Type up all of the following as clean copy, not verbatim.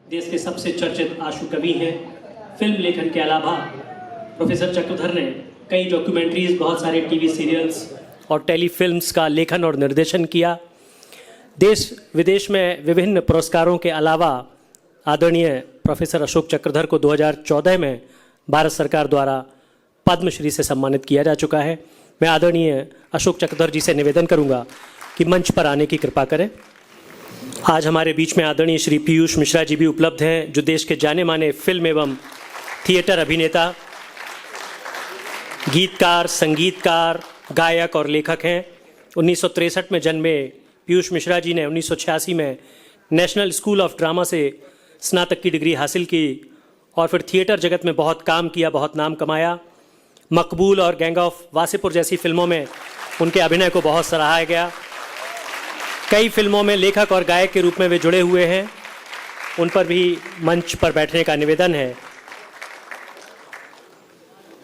देश के सबसे चर्चित आशु कवि हैं। फिल्म लेखन के अलावा प्रोफेसर चक्रधर ने कई डॉक्यूमेंट्रीज, बहुत सारे टीवी सीरियल्स और टेलीफिल्म्स का लेखन और निर्देशन किया। देश विदेश में विभिन्न पुरस्कारों के अलावा आदरणीय प्रोफेसर अशोक चक्रधर को 2014 में भारत सरकार द्वारा पद्मश्री से सम्मानित किया जा चुका है। मैं आदरणीय अशोक चक्रधर जी से निवेदन करूंगा कि मंच पर आने की कृपा करें। आज हमारे बीच में आदरणीय श्री पीयूष मिश्रा जी भी उपलब्ध हैं, जो देश के जाने माने फिल्म एवं थिएटर अभिनेता, गीतकार, संगीतकार, गायक और लेखक हैं। 1963 में जन्मे पीयूष मिश्रा जी ने 1986 में नेशनल स्कूल ऑफ ड्रामा से स्नातक की डिग्री हासिल की और फिर थिएटर जगत में बहुत काम किया, बहुत नाम कमाया। मकबूल और गैंग ऑफ वासेपुर जैसी फिल्मों में उनके अभिनय को बहुत सराहा गया। कई फिल्मों में लेखक और गायक के रूप में वे जुड़े हुए हैं। उन पर भी मंच पर बैठने का निवेदन है।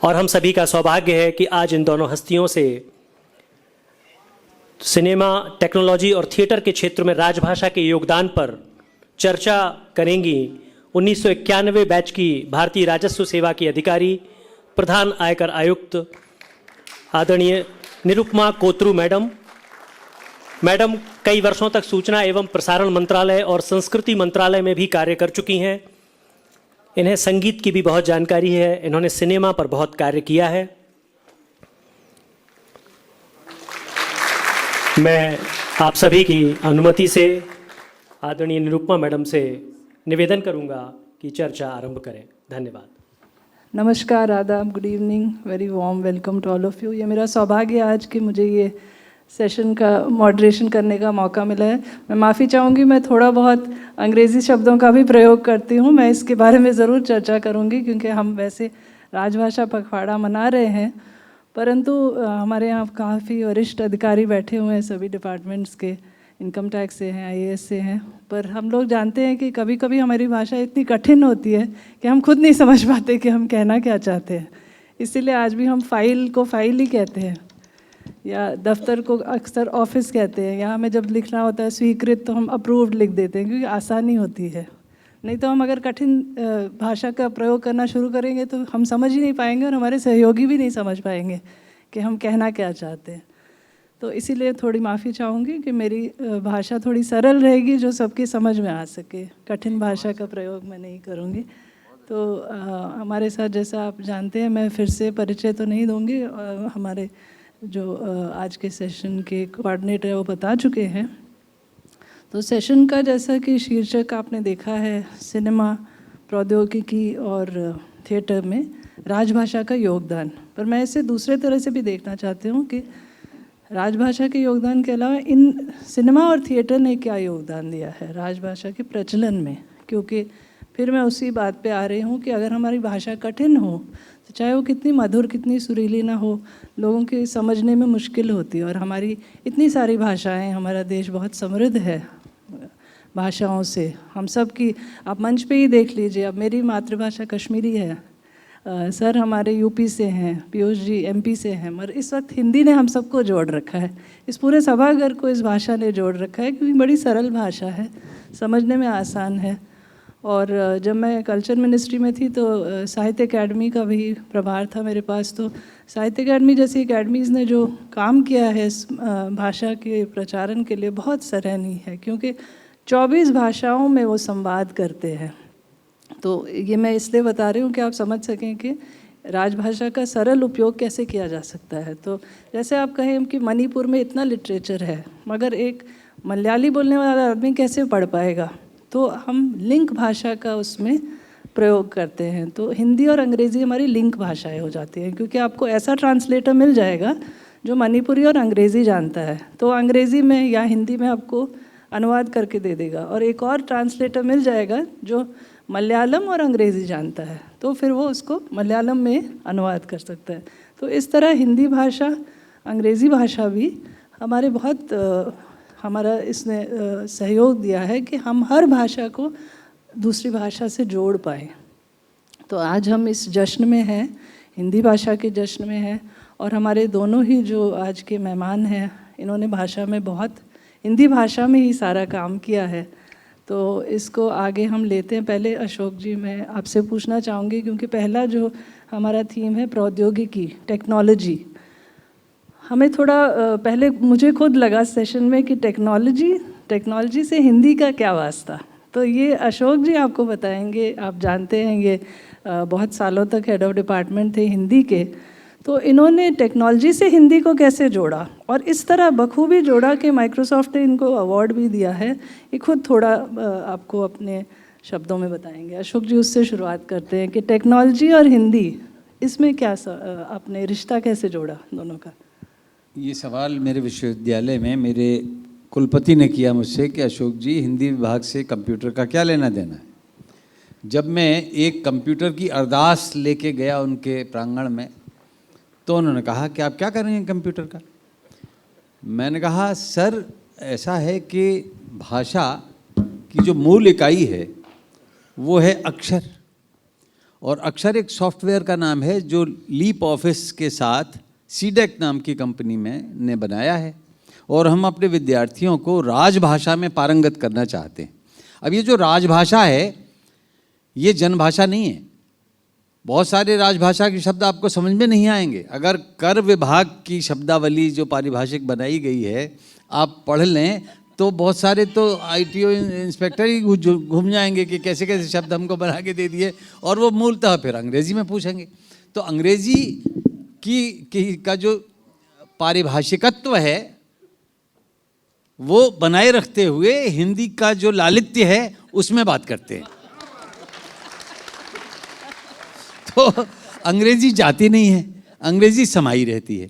और हम सभी का सौभाग्य है कि आज इन दोनों हस्तियों से सिनेमा, टेक्नोलॉजी और थिएटर के क्षेत्र में राजभाषा के योगदान पर चर्चा करेंगी 1991 बैच की भारतीय राजस्व सेवा की अधिकारी, प्रधान आयकर आयुक्त आदरणीय निरुपमा कोतरू मैडम। मैडम कई वर्षों तक सूचना एवं प्रसारण मंत्रालय और संस्कृति मंत्रालय में भी कार्य कर चुकी हैं। इन्हें संगीत की भी बहुत जानकारी है। इन्होंने सिनेमा पर बहुत कार्य किया है। मैं आप सभी की अनुमति से आदरणीय निरुपमा मैडम से निवेदन करूंगा कि चर्चा आरंभ करें। धन्यवाद। नमस्कार, आदाब, good evening, very warm welcome to all of you. ये मेरा सौभाग्य है आज कि मुझे ये सेशन का मॉडरेशन करने का मौका मिला है। मैं माफ़ी चाहूँगी, मैं थोड़ा बहुत अंग्रेज़ी शब्दों का भी प्रयोग करती हूँ। मैं इसके बारे में ज़रूर चर्चा करूँगी क्योंकि हम वैसे राजभाषा पखवाड़ा मना रहे हैं, परंतु हमारे यहाँ काफ़ी वरिष्ठ अधिकारी बैठे हुए हैं सभी डिपार्टमेंट्स के, इनकम टैक्स से हैं, IAS से हैं, पर हम लोग जानते हैं कि कभी कभी हमारी भाषा इतनी कठिन होती है कि हम खुद नहीं समझ पाते कि हम कहना क्या चाहते हैं। इसीलिए आज भी हम फाइल को फाइल ही कहते हैं या दफ्तर को अक्सर ऑफिस कहते हैं। यहाँ हमें जब लिखना होता है स्वीकृत तो हम अप्रूव्ड लिख देते हैं क्योंकि आसानी होती है। नहीं तो हम अगर कठिन भाषा का प्रयोग करना शुरू करेंगे तो हम समझ ही नहीं पाएंगे और हमारे सहयोगी भी नहीं समझ पाएंगे कि हम कहना क्या चाहते हैं। तो इसीलिए थोड़ी माफ़ी चाहूँगी कि मेरी भाषा थोड़ी सरल रहेगी जो सबकी समझ में आ सके। कठिन भाषा का प्रयोग मैं नहीं करूँगी। तो हमारे साथ, जैसा आप जानते हैं, मैं फिर से परिचय तो नहीं दूँगी, हमारे जो आज के सेशन के कोऑर्डिनेटर है वो बता चुके हैं। तो सेशन का जैसा कि शीर्षक आपने देखा है, सिनेमा, प्रौद्योगिकी और थिएटर में राजभाषा का योगदान, पर मैं इसे दूसरे तरह से भी देखना चाहती हूँ कि राजभाषा के योगदान के अलावा इन सिनेमा और थिएटर ने क्या योगदान दिया है राजभाषा के प्रचलन में। क्योंकि फिर मैं उसी बात पे आ रही हूँ कि अगर हमारी भाषा कठिन हो तो चाहे वो कितनी मधुर, कितनी सुरीली ना हो, लोगों के समझने में मुश्किल होती है। और हमारी इतनी सारी भाषाएं, हमारा देश बहुत समृद्ध है भाषाओं से। हम सब की आप मंच पे ही देख लीजिए। अब मेरी मातृभाषा कश्मीरी है, सर हमारे यूपी से हैं, पीयूष जी MP से हैं, मगर इस वक्त हिंदी ने हम सबको जोड़ रखा है। इस पूरे सभागार को इस भाषा ने जोड़ रखा है क्योंकि बड़ी सरल भाषा है, समझने में आसान है। और जब मैं कल्चर मिनिस्ट्री में थी तो साहित्य अकेडमी का भी प्रभार था मेरे पास। तो साहित्य अकेडमी जैसी अकेडमीज़ ने जो काम किया है इस भाषा के प्रचारण के लिए बहुत सराहनीय है, क्योंकि 24 भाषाओं में वो संवाद करते हैं। तो ये मैं इसलिए बता रही हूँ कि आप समझ सकें कि राजभाषा का सरल उपयोग कैसे किया जा सकता है। तो जैसे आप कहें कि मणिपुर में इतना लिटरेचर है, मगर एक मलयाली बोलने वाला आदमी कैसे पढ़ पाएगा, तो हम लिंक भाषा का उसमें प्रयोग करते हैं। तो हिंदी और अंग्रेज़ी हमारी लिंक भाषाएं हो जाती हैं, क्योंकि आपको ऐसा ट्रांसलेटर मिल जाएगा जो मणिपुरी और अंग्रेज़ी जानता है, तो अंग्रेज़ी में या हिंदी में आपको अनुवाद करके दे देगा। और एक और ट्रांसलेटर मिल जाएगा जो मलयालम और अंग्रेज़ी जानता है, तो फिर वो उसको मलयालम में अनुवाद कर सकता है। तो इस तरह हिंदी भाषा, अंग्रेज़ी भाषा भी हमारे बहुत हमारा इसने सहयोग दिया है कि हम हर भाषा को दूसरी भाषा से जोड़ पाएँ। तो आज हम इस जश्न में हैं, हिंदी भाषा के जश्न में हैं, और हमारे दोनों ही जो आज के मेहमान हैं इन्होंने भाषा में बहुत, हिंदी भाषा में ही सारा काम किया है। तो इसको आगे हम लेते हैं। पहले अशोक जी, मैं आपसे पूछना चाहूँगी, क्योंकि पहला जो हमारा थीम है प्रौद्योगिकी, टेक्नोलॉजी, हमें थोड़ा पहले मुझे खुद लगा सेशन में कि टेक्नोलॉजी से हिंदी का क्या वास्ता। तो ये अशोक जी आपको बताएंगे, आप जानते हैं ये बहुत सालों तक हेड ऑफ डिपार्टमेंट थे हिंदी के, तो इन्होंने टेक्नोलॉजी से हिंदी को कैसे जोड़ा और इस तरह बखूबी जोड़ा कि माइक्रोसॉफ्ट ने इनको अवार्ड भी दिया है। ये खुद थोड़ा आपको अपने शब्दों में बताएंगे। अशोक जी, उससे शुरुआत करते हैं कि टेक्नोलॉजी और हिंदी, इसमें क्या आपने रिश्ता कैसे जोड़ा दोनों का? ये सवाल मेरे विश्वविद्यालय में मेरे कुलपति ने किया मुझसे कि अशोक जी, हिंदी विभाग से कंप्यूटर का क्या लेना देना है। जब मैं एक कंप्यूटर की अरदास लेके गया उनके प्रांगण में, तो उन्होंने कहा कि आप क्या करेंगे कंप्यूटर का। मैंने कहा सर, ऐसा है कि भाषा की जो मूल इकाई है वो है अक्षर, और अक्षर एक सॉफ्टवेयर का नाम है जो लीप ऑफिस के साथ सीडेक नाम की कंपनी में ने बनाया है, और हम अपने विद्यार्थियों को राजभाषा में पारंगत करना चाहते हैं। अब ये जो राजभाषा है ये जनभाषा नहीं है। बहुत सारे राजभाषा के शब्द आपको समझ में नहीं आएंगे। अगर कर विभाग की शब्दावली जो पारिभाषिक बनाई गई है आप पढ़ लें तो बहुत सारे तो आईटीओ इंस्पेक्टर ही घूम जाएंगे कि कैसे कैसे शब्द हमको बना के दे दिए, और वो मूलतः फिर अंग्रेजी में पूछेंगे। तो अंग्रेजी का जो पारिभाषिकत्व है वो बनाए रखते हुए हिंदी का जो लालित्य है उसमें बात करते हैं। तो अंग्रेजी जाती नहीं है, अंग्रेजी समाई रहती है।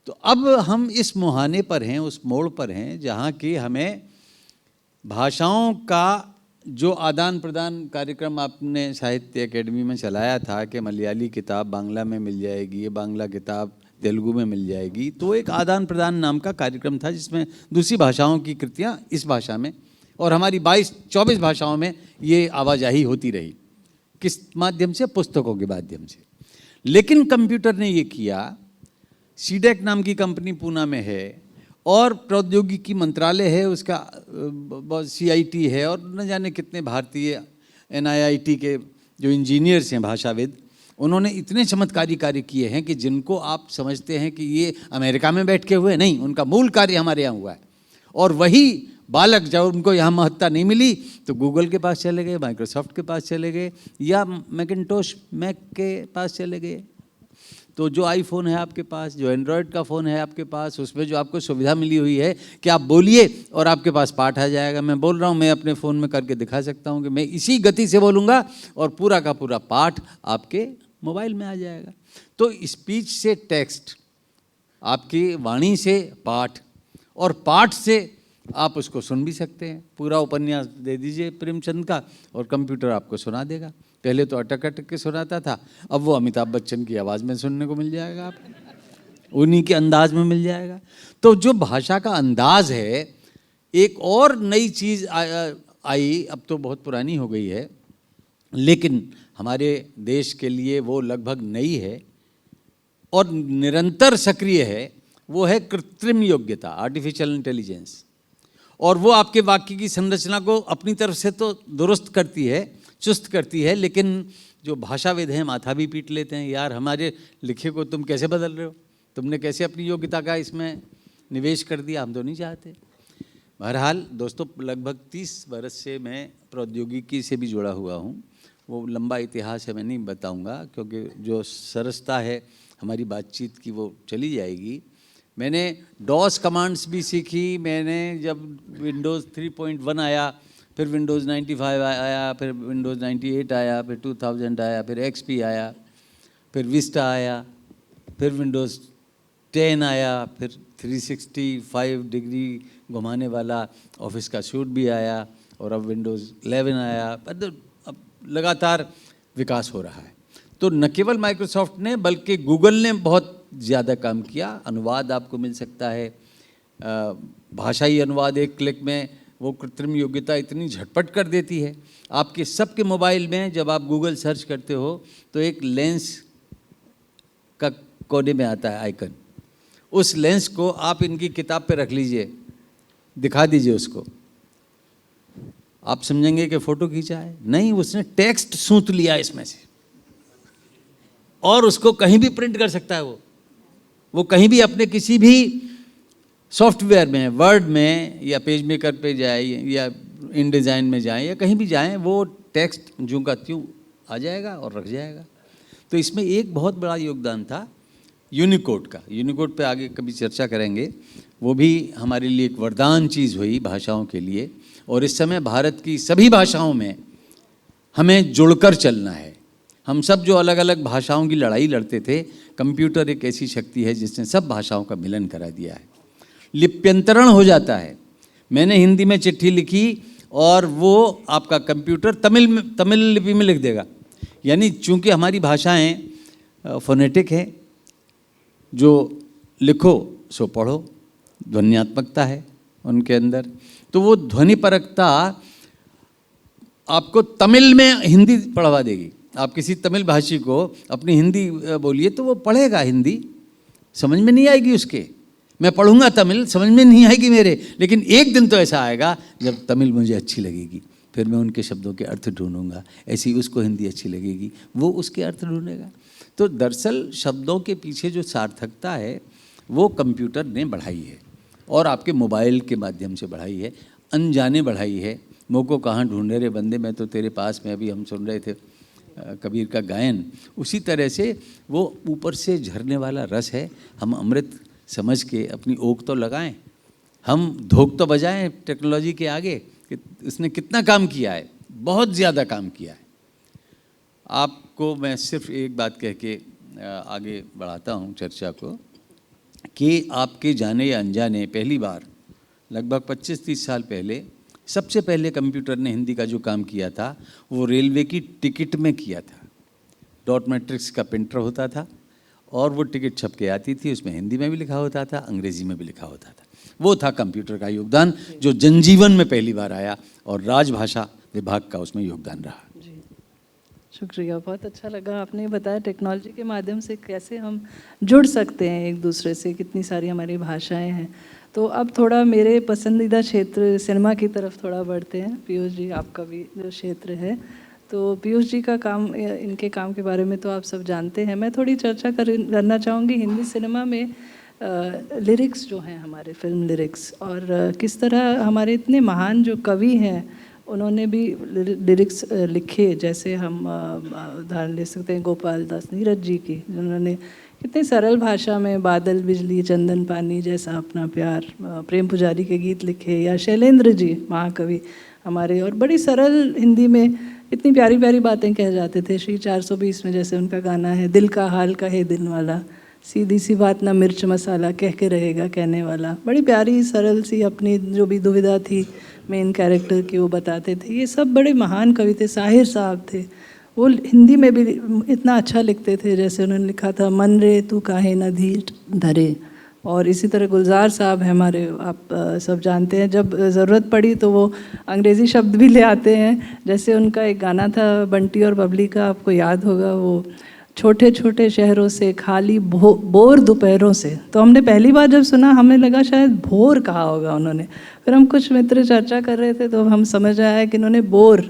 तो अब हम इस मुहाने पर हैं, उस मोड़ पर हैं जहाँ की हमें भाषाओं का जो आदान प्रदान कार्यक्रम आपने साहित्य अकेडमी में चलाया था कि मलयाली किताब बांग्ला में मिल जाएगी, ये बांग्ला किताब तेलुगु में मिल जाएगी, तो एक आदान प्रदान नाम का कार्यक्रम था जिसमें दूसरी भाषाओं की कृतियाँ इस भाषा में और हमारी 22-24 भाषाओं में ये आवाजाही होती रही। किस माध्यम से? पुस्तकों के माध्यम से। लेकिन कंप्यूटर ने ये किया, सीडेक नाम की कंपनी पूना में है और प्रौद्योगिकी मंत्रालय है उसका, CIT है, और न जाने कितने भारतीय NIIT के जो इंजीनियर्स हैं भाषाविद, उन्होंने इतने चमत्कारी कार्य किए हैं कि जिनको आप समझते हैं कि ये अमेरिका में बैठ के हुए, नहीं, उनका मूल कार्य हमारे यहाँ हुआ है। और वही बालक जब उनको यहाँ महत्ता नहीं मिली तो गूगल के पास चले गए, माइक्रोसॉफ्ट के पास चले गए, या मैकिंटोश मैक के पास चले गए। तो जो आईफोन है आपके पास, जो एंड्रॉयड का फ़ोन है आपके पास, उसमें जो आपको सुविधा मिली हुई है कि आप बोलिए और आपके पास पाठ आ जाएगा। मैं बोल रहा हूँ, मैं अपने फ़ोन में करके दिखा सकता हूँ कि मैं इसी गति से बोलूँगा और पूरा का पूरा पाठ आपके मोबाइल में आ जाएगा। तो स्पीच से टेक्स्ट, आपकी वाणी से पाठ, और पाठ से आप उसको सुन भी सकते हैं। पूरा उपन्यास दे दीजिए प्रेमचंद का और कंप्यूटर आपको सुना देगा। पहले तो अटक अटक के सुनाता था, अब वो अमिताभ बच्चन की आवाज़ में सुनने को मिल जाएगा आपको, उन्हीं के अंदाज में मिल जाएगा। तो जो भाषा का अंदाज है, एक और नई चीज़ आई, अब तो बहुत पुरानी हो गई है लेकिन हमारे देश के लिए वो लगभग नई है और निरंतर सक्रिय है, वो है कृत्रिम योग्यता, आर्टिफिशियल इंटेलिजेंस। और वो आपके वाक्य की संरचना को अपनी तरफ से तो दुरुस्त करती है, चुस्त करती है, लेकिन जो भाषाविद हैं माथा भी पीट लेते हैं, यार हमारे लिखे को तुम कैसे बदल रहे हो, तुमने कैसे अपनी योग्यता का इसमें निवेश कर दिया, हम तो नहीं चाहते। बहरहाल दोस्तों, लगभग 30 वर्ष से मैं प्रौद्योगिकी से भी जुड़ा हुआ हूँ। वो लंबा इतिहास है, मैं नहीं बताऊँगा क्योंकि जो सरसता है हमारी बातचीत की वो चली जाएगी। मैंने डॉस कमांड्स भी सीखी। मैंने जब विंडोज़ 3.1 आया, फिर विंडोज़ 95 आया, फिर विंडोज़ 98 आया, फिर 2000 आया, फिर XP आया, फिर विस्टा आया, फिर विंडोज़ 10 आया, फिर 365 डिग्री घुमाने वाला ऑफिस का सूट भी आया, और अब विंडोज़ 11 आया। अब लगातार विकास हो रहा है। तो न केवल माइक्रोसॉफ्ट ने बल्कि गूगल ने बहुत ज़्यादा काम किया। अनुवाद आपको मिल सकता है, भाषाई अनुवाद एक क्लिक में, वो कृत्रिम योग्यता इतनी झटपट कर देती है। आपके सबके मोबाइल में जब आप गूगल सर्च करते हो तो एक लेंस का कोने में आता है आइकन, उस लेंस को आप इनकी किताब पे रख लीजिए, दिखा दीजिए उसको, आप समझेंगे कि फोटो खींचा है, नहीं, उसने टेक्स्ट सूत लिया इसमें से और उसको कहीं भी प्रिंट कर सकता है। वो कहीं भी अपने किसी भी सॉफ्टवेयर में, वर्ड में या पेज मेकर पे जाए या इन डिज़ाइन में जाए या कहीं भी जाएं, वो टेक्स्ट ज्यों का त्यों आ जाएगा और रख जाएगा। तो इसमें एक बहुत बड़ा योगदान था यूनिकोड का। यूनिकोड पे आगे कभी चर्चा करेंगे। वो भी हमारे लिए एक वरदान चीज़ हुई भाषाओं के लिए। और इस समय भारत की सभी भाषाओं में हमें जुड़कर चलना है। हम सब जो अलग अलग भाषाओं की लड़ाई लड़ते थे, कंप्यूटर एक ऐसी शक्ति है जिसने सब भाषाओं का मिलन करा दिया है। लिप्यंतरण हो जाता है। मैंने हिंदी में चिट्ठी लिखी और वो आपका कंप्यूटर तमिल लिपि में लिख देगा। यानी चूंकि हमारी भाषाएं फोनेटिक है, जो लिखो सो पढ़ो, ध्वन्यात्मकता है उनके अंदर, तो वो ध्वनि परकता आपको तमिल में हिंदी पढ़वा देगी। आप किसी तमिल भाषी को अपनी हिंदी बोलिए तो वो पढ़ेगा हिंदी, समझ में नहीं आएगी उसके। मैं पढ़ूंगा तमिल, समझ में नहीं आएगी मेरे, लेकिन एक दिन तो ऐसा आएगा जब तमिल मुझे अच्छी लगेगी, फिर मैं उनके शब्दों के अर्थ ढूंढूंगा। ऐसे ही उसको हिंदी अच्छी लगेगी, वो उसके अर्थ ढूंढेगा। तो दरअसल शब्दों के पीछे जो सार्थकता है वो कंप्यूटर ने बढ़ाई है और आपके मोबाइल के माध्यम से बढ़ाई है, अनजाने बढ़ाई है। मोह को कहाँ ढूंढे रे बंदे, मैं तो तेरे पास में, अभी हम सुन रहे थे कबीर का गायन। उसी तरह से वो ऊपर से झरने वाला रस है। हम अमृत समझ के अपनी ओक तो लगाएं, हम धोख तो बजाएं टेक्नोलॉजी के आगे कि उसने कितना काम किया है, बहुत ज़्यादा काम किया है। आपको मैं सिर्फ एक बात कह के आगे बढ़ाता हूँ चर्चा को कि आपके जाने या अनजाने पहली बार लगभग 25-30 साल पहले सबसे पहले कंप्यूटर ने हिंदी का जो काम किया था वो रेलवे की टिकट में किया था। डॉट मैट्रिक्स का प्रिंटर होता था और वो टिकट छप के आती थी, उसमें हिंदी में भी लिखा होता था, अंग्रेजी में भी लिखा होता था। वो था कंप्यूटर का योगदान जो जनजीवन में पहली बार आया और राजभाषा विभाग का उसमें योगदान रहा। जी, शुक्रिया, बहुत अच्छा लगा आपने बताया टेक्नोलॉजी के माध्यम से कैसे हम जुड़ सकते हैं एक दूसरे से, कितनी सारी हमारी भाषाएं हैं। तो अब थोड़ा मेरे पसंदीदा क्षेत्र सिनेमा की तरफ थोड़ा बढ़ते हैं। पीयूष जी, आपका भी जो क्षेत्र है, तो पीयूष जी का काम, इनके काम के बारे में तो आप सब जानते हैं। मैं थोड़ी चर्चा करना चाहूँगी हिंदी सिनेमा में लिरिक्स जो हैं, हमारे फिल्म लिरिक्स, और किस तरह हमारे इतने महान जो कवि हैं उन्होंने भी लिरिक्स लिखे। जैसे हम उदाहरण ले सकते हैं गोपाल दास नीरज जी की, जिन्होंने कितने सरल भाषा में बादल बिजली चंदन पानी जैसा अपना प्यार, प्रेम पुजारी के गीत लिखे, या शैलेंद्र जी महाकवि हमारे, और बड़ी सरल हिंदी में इतनी प्यारी प्यारी बातें कह जाते थे। श्री 420 में जैसे उनका गाना है, दिल का हाल कहे दिन वाला, सीधी सी बात ना मिर्च मसाला, कह के रहेगा कहने वाला। बड़ी प्यारी सरल सी अपनी जो भी दुविधा थी मेन कैरेक्टर की वो बताते थे। ये सब बड़े महान कवि थे। साहिर साहब थे, वो हिंदी में भी इतना अच्छा लिखते थे। जैसे उन्होंने लिखा था, मन रे तू काहे न धीर धरे। और इसी तरह गुलजार साहब हैं हमारे, आप सब जानते हैं, जब ज़रूरत पड़ी तो वो अंग्रेज़ी शब्द भी ले आते हैं। जैसे उनका एक गाना था बंटी और बबली का, आपको याद होगा, वो छोटे छोटे शहरों से खाली बोर दोपहरों से। तो हमने पहली बार जब सुना हमें लगा शायद भोर कहा होगा उन्होंने। फिर हम कुछ मित्र चर्चा कर रहे थे तो हम समझ आया कि इन्होंने बोर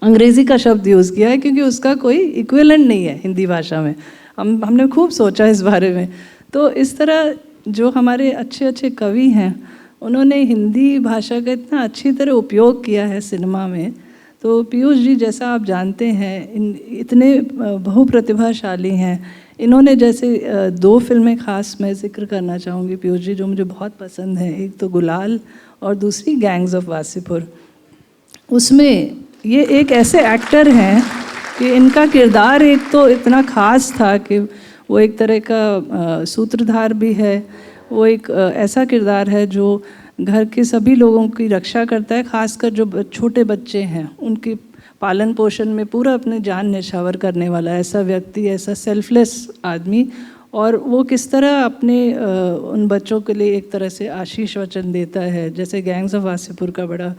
अंग्रेज़ी का शब्द यूज़ किया है, क्योंकि उसका कोई इक्विवेलेंट नहीं है हिंदी भाषा में। हमने खूब सोचा इस बारे में। तो इस तरह जो हमारे अच्छे अच्छे कवि हैं उन्होंने हिंदी भाषा का इतना अच्छी तरह उपयोग किया है सिनेमा में। तो पीयूष जी, जैसा आप जानते हैं, इतने बहुप्रतिभाशाली हैं। इन्होंने जैसे 2 फिल्में ख़ास मैं जिक्र करना चाहूँगी पीयूष जी, जो मुझे बहुत पसंद है। एक तो गुलाल और दूसरी गैंग्स ऑफ वासेपुर। उसमें ये एक ऐसे एक्टर हैं कि इनका किरदार एक तो इतना ख़ास था कि वो एक तरह का सूत्रधार भी है। वो एक ऐसा किरदार है जो घर के सभी लोगों की रक्षा करता है, खासकर जो छोटे बच्चे हैं उनकी पालन पोषण में पूरा अपनी जान न्यौछावर करने वाला ऐसा व्यक्ति, ऐसा सेल्फलेस आदमी। और वो किस तरह अपने उन बच्चों के लिए एक तरह से आशीष वचन देता है। जैसे गैंग्स ऑफ वासेपुर का बड़ा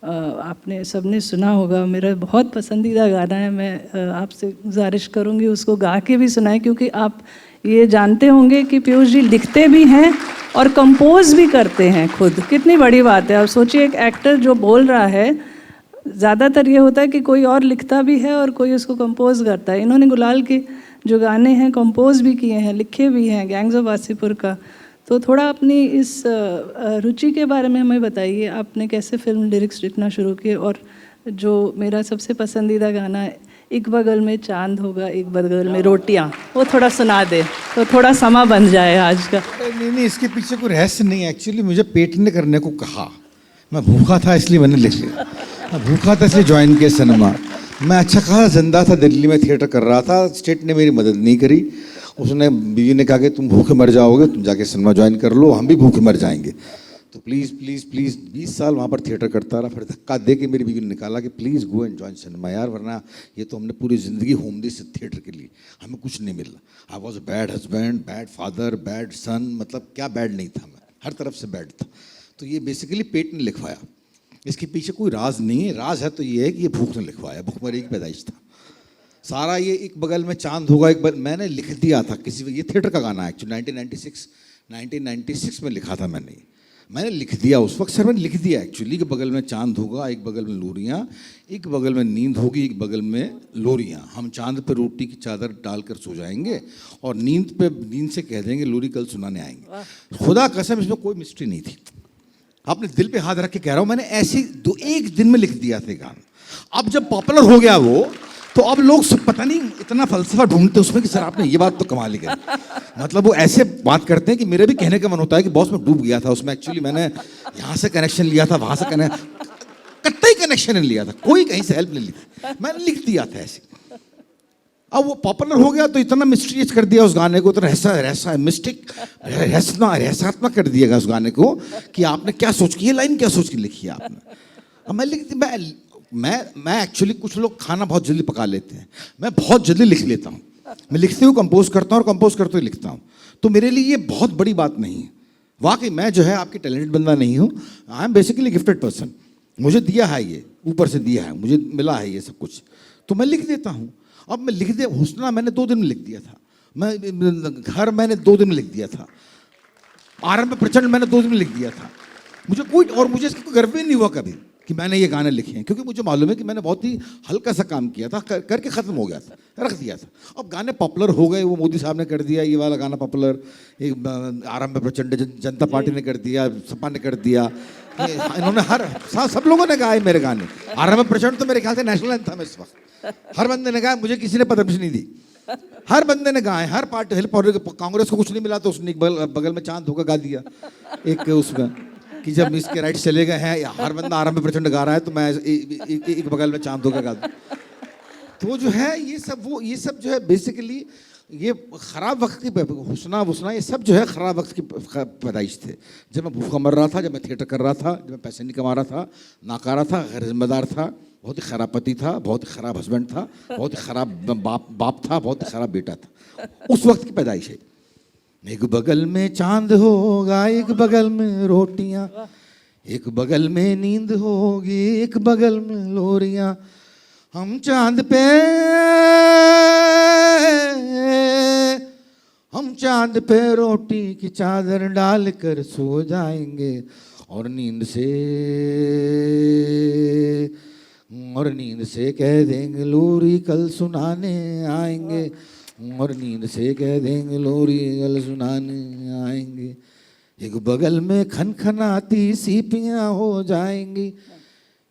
आपने सबने सुना होगा, मेरा बहुत पसंदीदा गाना है। मैं आपसे गुजारिश करूँगी उसको गा के भी सुनाएं, क्योंकि आप ये जानते होंगे कि पीयूष जी लिखते भी हैं और कंपोज भी करते हैं खुद। कितनी बड़ी बात है। आप सोचिए, एक एक्टर जो बोल रहा है ज़्यादातर ये होता है कि कोई और लिखता भी है और कोई उसको कंपोज करता है। इन्होंने गुलाल के जो गाने हैं कंपोज भी किए हैं, लिखे भी हैं, गैंग्स ऑफ वासीपुर का। तो थोड़ा अपनी इस रुचि के बारे में हमें बताइए, आपने कैसे फिल्म लिरिक्स लिखना शुरू किए। और जो मेरा सबसे पसंदीदा गाना है, एक बगल में चांद होगा एक बगल में रोटियां, वो थोड़ा सुना दे तो थोड़ा समा बन जाए आज का। नहीं, इसके पीछे कोई रहस्य नहीं है। एक्चुअली मुझे पेट ने करने को कहा, मैं भूखा था इसलिए मैंने लिख लिया। मैं भूखा था इसलिए ज्वाइन किया सिनेमा। मैं अच्छा खासा जिंदा था, दिल्ली में थिएटर कर रहा था, स्टेट ने मेरी मदद नहीं करी। उसने बीवी ने कहा कि तुम भूखे मर जाओगे, तुम जाके सिनेमा ज्वाइन कर लो, हम भी भूखे मर जाएंगे। तो प्लीज़ प्लीज़ प्लीज़ 20 साल वहाँ पर थिएटर करता रहा। फिर धक्का दे के मेरी बीवी ने निकाला कि please go and join cinema यार, वरना ये तो हमने पूरी ज़िंदगी होम दी थिएटर के लिए, हमें कुछ नहीं मिला। I was a bad husband, bad father, bad son, मतलब क्या बैड नहीं था, मैं हर तरफ से बैड था। तो ये बेसिकली पेट ने लिखवाया, इसके पीछे कोई राज नहीं है। राज है तो ये है कि ये भूख ने लिखवाया, भूखमरी की पैदाइश था सारा। ये एक बगल में चांद होगा एक मैंने लिख दिया था किसी, ये थिएटर का गाना है एक्चुअली 1996 में लिखा था मैंने लिख दिया उस वक्त। सर मैंने लिख दिया एक्चुअली कि बगल में चांद होगा एक बगल में लोरियाँ, एक बगल में नींद होगी एक बगल में लोरियाँ। हम चांद पे रोटी की चादर डालकर सो जाएंगे और नींद से कह देंगे लोरी कल सुनाने आएंगे। खुदा कसम इसमें कोई मिस्ट्री नहीं थी, आपने दिल पे हाथ रख के कह रहा हूँ। मैंने ऐसे एक दिन में लिख दिया था गाना। अब जब पॉपुलर हो गया वो, तो अब लोग पता नहीं इतना फलसफा ढूंढते उसमें कि सर आपने ये बात तो कमाल ही करी। मतलब वो ऐसे बात करते हैं कि मेरे भी कहने का मन होता है कि बॉस मैं डूब गया था उसमें। एक्चुअली मैंने यहाँ से कनेक्शन लिया था, वहाँ से कतई कनेक्शन नहीं लिया था, कोई कहीं से हेल्प नहीं ली थी, मैंने लिख दिया था ऐसे। अब वो पॉपुलर हो गया तो इतना मिस्टीरियस कर दिया उस गाने को, तो रहसा मिस्टिक रहस्यात्मक कर दिएगा उस गाने को कि आपने क्या सोच की, ये लाइन क्या सोच के लिखी है आपने। अब मैं लिख मैं एक्चुअली, कुछ लोग खाना बहुत जल्दी पका लेते हैं, मैं बहुत जल्दी लिख लेता हूँ। मैं लिखते हुए कंपोज करता हूँ और कंपोज करते हुए लिखता हूँ। तो मेरे लिए ये बहुत बड़ी बात नहीं है। वाकई मैं जो है आपकी टैलेंटेड बंदा नहीं हूँ, I am basically gifted person. मुझे दिया है, ये ऊपर से दिया है, मुझे मिला है ये सब कुछ, तो मैं लिख देता हूँ। अब मैं लिख दे हुस्ना मैंने 2 दिन में लिख दिया था, मैं घर मैंने 2 दिन में लिख दिया था, आरंभ प्रचंड मैंने 2 दिन में लिख दिया था। मुझे इसका कोई गर्व भी नहीं हुआ कभी कि मैंने ये गाने लिखे हैं, क्योंकि मुझे मालूम है कि मैंने बहुत ही हल्का सा काम किया था, करके ख़त्म हो गया था, रख दिया था। अब गाने पॉपुलर हो गए, वो मोदी साहब ने कर दिया ये वाला गाना पॉपुलर, एक आरंभ प्रचंड जनता पार्टी ने कर दिया, सपा ने कर दिया, इन्होंने सब लोगों ने गाए मेरे गाने। आरंभ प्रचंड तो मेरे ख्याल से नेशनल एंथम इस वक्त, हर बंदे ने गाया, मुझे किसी ने परमिशन नहीं दी, हर बंदे ने गाए, हर पार्टी। कांग्रेस को कुछ नहीं मिला तो उसने बगल में चांद होकर गा दिया एक उसका, कि जब इसके राइट्स चले गए हैं, हर बंदा आरंभ प्रचंड गा रहा है तो मैं एक बगल में चांद होकर गा दूं। तो जो है ये सब जो है बेसिकली ये ख़राब वक्त की हुस्ना ये सब जो है ख़राब वक्त की पैदाइश थे। जब मैं भूखा मर रहा था, जब मैं थिएटर कर रहा था, जब मैं पैसे नहीं कमा रहा था, नाकारा था, गैर जिम्मेदार था, बहुत ही ख़राब पति था, बहुत ही ख़राब हस्बैंड था, बहुत ही ख़राब बाप था, बहुत ही ख़राब बेटा था। उस वक्त की पैदाइश है। एक बगल में चांद होगा एक बगल में रोटियां, एक बगल में नींद होगी एक बगल में लोरियां। हम चांद पे रोटी की चादर डालकर सो जाएंगे और नींद से कह देंगे लोरी कल सुनाने आएंगे, और नींद से कह देंगे लोरी कल सुनाने आएंगे। एक बगल में खनखनाती सीपियाँ हो जाएंगी,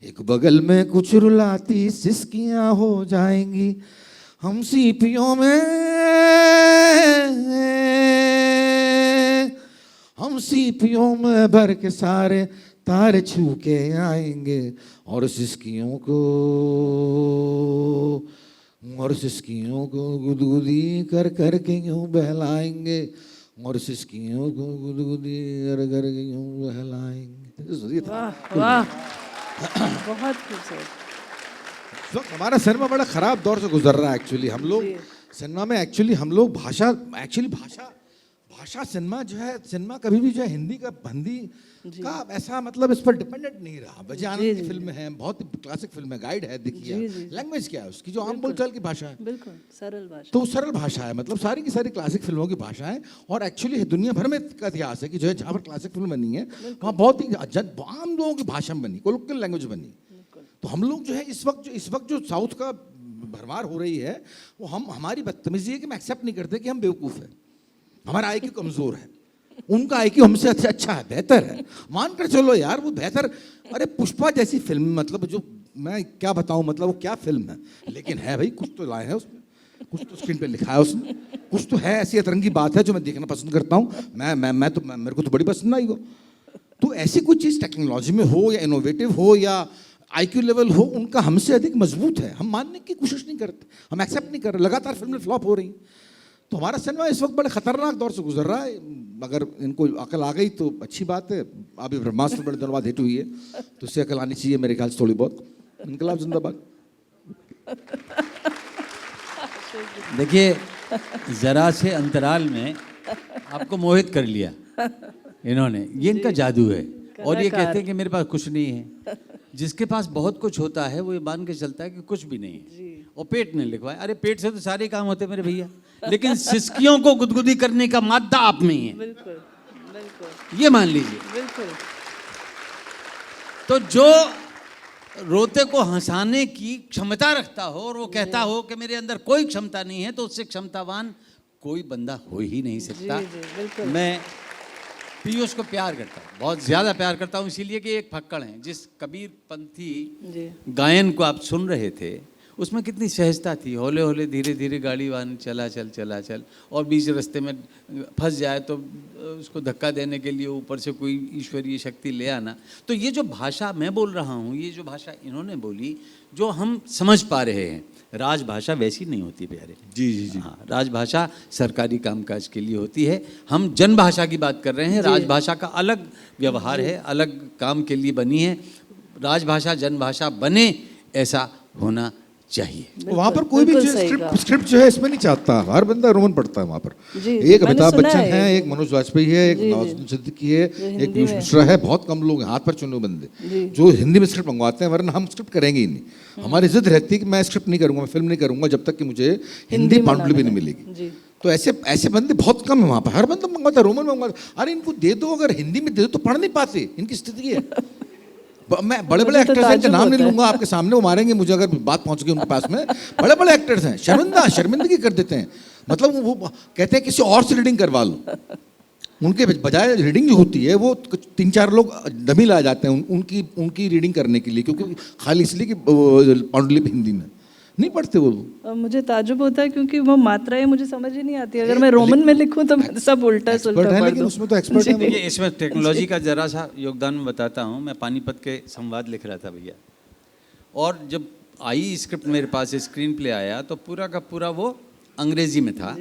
एक बगल में कुछ रुलाती सिसकियाँ हो जाएंगी। हम सीपियों में भर के सारे तारे छू के आएंगे और सिसकियों को गुदगुदी कर के यूं बहलाएंगे, और सिसकियों को गुदगुदी कर के यूं बहलाएंगे। वाह बहुत खूबसूरत। तो हमारा सिनेमा बड़ा ख़राब दौर से गुजर रहा है एक्चुअली। हम लोग सिनेमा में एक्चुअली भाषा सिनेमा जो है, सिनेमा कभी भी जो है हिंदी का ऐसा मतलब इस पर डिपेंडेंट नहीं रहा। बजे आनंद की फिल्म है, बहुत क्लासिक फिल्म है, गाइड है, देखिए लैंग्वेज क्या है उसकी, जो आम बोलचाल की भाषा है, बिल्कुल सरल भाषा। तो सरल भाषा है, मतलब सारी की सारी क्लासिक फिल्मों की भाषा है। और एक्चुअली दुनिया भर में का इतिहास है कि जो है जहाँ पर क्लासिक फिल्म बनी है वहाँ बहुत ही आम लोगों की भाषा में बनी, कोलोकियल लैंग्वेज बनी। तो हम लोग जो है इस वक्त जो साउथ का भरमार हो रही है, वो हमारी बदतमीजी है कि हम एक्सेप्ट नहीं करते कि हम बेवकूफ़ है, हमारा आईक्यू कमज़ोर है, उनका आईक्यू हमसे अच्छा है, बेहतर है, मान कर चलो यार वो बेहतर। अरे पुष्पा जैसी फिल्म, मतलब जो मैं क्या बताऊं, मतलब वो क्या फिल्म है, लेकिन है भाई, कुछ तो लाए हैं उसमें, कुछ तो स्क्रीन पे लिखा है उसने, कुछ तो है, ऐसी अतरंगी बात है जो मैं देखना पसंद करता हूँ। मेरे को तो बड़ी पसंद आई वो। तो ऐसी कोई चीज़ टेक्नोलॉजी में हो या इनोवेटिव हो या आईक्यू लेवल हो, उनका हमसे अधिक मजबूत है, हम मानने की कोशिश नहीं करते, हम एक्सेप्ट नहीं कर रहे, लगातार फिल्में फ्लॉप हो रही हैं। तो हमारा सिनेमा इस वक्त बड़े खतरनाक दौर से गुजर रहा है। अगर इनको अकल आ गई तो अच्छी बात है, अभी ब्रह्मास्त्र बड़े दिनों बाद हिट हुई है, तो उससे अकल आनी चाहिए मेरे ख्याल से थोड़ी बहुत। इनकलाब जिंदाबाद। देखिए, जरा से अंतराल में आपको मोहित कर लिया इन्होंने, ये इनका जादू है। और ये कहते हैं कि मेरे पास कुछ नहीं है। जिसके पास बहुत कुछ होता है वो ये मान के चलता है कि कुछ भी नहीं है, और पेट नहीं लिखवाए। अरे पेट से तो सारे काम होते हैं मेरे भैया, लेकिन सिसकियों को गुदगुदी करने का मादा आप में ही है। बिल्कुल बिल्कुल ये मान लीजिए। बिल्कुल। तो जो रोते को हंसाने की क्षमता रखता हो और वो कहता हो कि मेरे अंदर कोई क्षमता नहीं है, तो उससे क्षमतावान कोई बंदा हो ही नहीं सकता। बिल्कुल। मैं पीयूष को प्यार करता हूँ, बहुत ज़्यादा प्यार करता हूँ, इसीलिए कि एक फक्कड़ हैं। जिस कबीर पंथी गायन को आप सुन रहे थे, उसमें कितनी सहजता थी। हौले हौले धीरे धीरे गाड़ी वाहन चला चल, और बीच रास्ते में फंस जाए तो उसको धक्का देने के लिए ऊपर से कोई ईश्वरीय शक्ति ले आना। तो ये जो भाषा मैं बोल रहा हूँ, ये जो भाषा इन्होंने बोली, जो हम समझ पा रहे हैं, राजभाषा वैसी नहीं होती प्यारे। जी जी जी। हाँ, राजभाषा सरकारी कामकाज के लिए होती है। हम जनभाषा की बात कर रहे हैं। राजभाषा का अलग व्यवहार है, अलग काम के लिए बनी है। राजभाषा जनभाषा बने, ऐसा होना चाहिए। वहाँ पर कोई भी स्क्रिप्ट जो है इसमें नहीं चाहता, हर बंदा रोमन पढ़ता है वहाँ पर। एक अमिताभ बच्चन है, एक मनोज वाजपेयी है, एक नवाजुद्दीन सिद्दीकी है, एक पीयूष मिश्रा है। बहुत कम लोग हैं हाथ पर चुने हुए बंदे जो हिंदी में स्क्रिप्ट मंगवाते हैं, वरना हम स्क्रिप्ट करेंगे ही नहीं। हमारी जिद रहती है कि मैं स्क्रिप्ट नहीं करूंगा, मैं फिल्म नहीं करूंगा जब तक कि मुझे हिंदी पांडुलिपि नहीं मिलेगी। तो ऐसे बंदे बहुत कम है वहाँ पर। हर बंदा मंगवाता है, रोमन में मंगवाता। अरे इनको दे दो, अगर हिंदी में दे दो तो पढ़ नहीं पाते, इनकी स्थिति है। मैं बड़े बड़े एक्टर्स हैं, इनका नाम नहीं लूंगा आपके सामने, वो मारेंगे मुझे अगर बात पहुंच गई उनके पास में। बड़े बड़े एक्टर्स हैं, शर्मिंदगी कर देते हैं। मतलब वो कहते हैं किसी और से रीडिंग करवा लो, उनके बजाय रीडिंग जो होती है वो 3-4 लोग डमी लाए जाते हैं उनकी रीडिंग करने के लिए, क्योंकि खाली इसलिए कि पांडुलिपि हिंदी में नहीं पढ़ते वो। मुझे ताजुब होता है क्योंकि वो मात्राएं मुझे समझ ही नहीं आती। अगर मैं रोमन में लिखूं तो सब उल्टा सुल्टा पढ़ दूं। लेकिन उसमें तो एक्सपर्ट है। देखिए, इसमें टेक्नोलॉजी का जरा सा योगदान मैं बताता हूँ। मैं पानीपत के संवाद लिख रहा था भैया, और जब आई स्क्रिप्ट मेरे पास, स्क्रीन प्ले आया, तो पूरा का पूरा वो अंग्रेजी में था,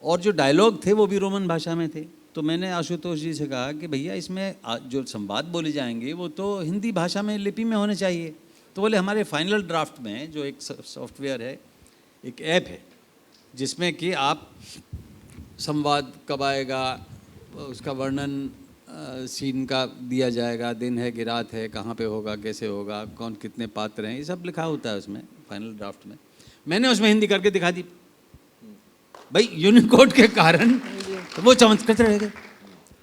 और जो डायलॉग थे वो भी रोमन भाषा में थे। तो मैंने आशुतोष जी से कहा कि भैया इसमें जो संवाद बोले जाएंगे वो तो हिंदी भाषा में, लिपि में होने चाहिए। तो बोले हमारे फाइनल ड्राफ्ट में जो एक सॉफ्टवेयर है, एक ऐप है, जिसमें कि आप संवाद कब आएगा, उसका वर्णन सीन का दिया जाएगा, दिन है कि रात है, कहाँ पे होगा, कैसे होगा, कौन कितने पात्र हैं, ये सब लिखा होता है उसमें फाइनल ड्राफ्ट में। मैंने उसमें हिंदी करके दिखा दी भाई, यूनिकोड के कारण वो चमत्कृत रह गए।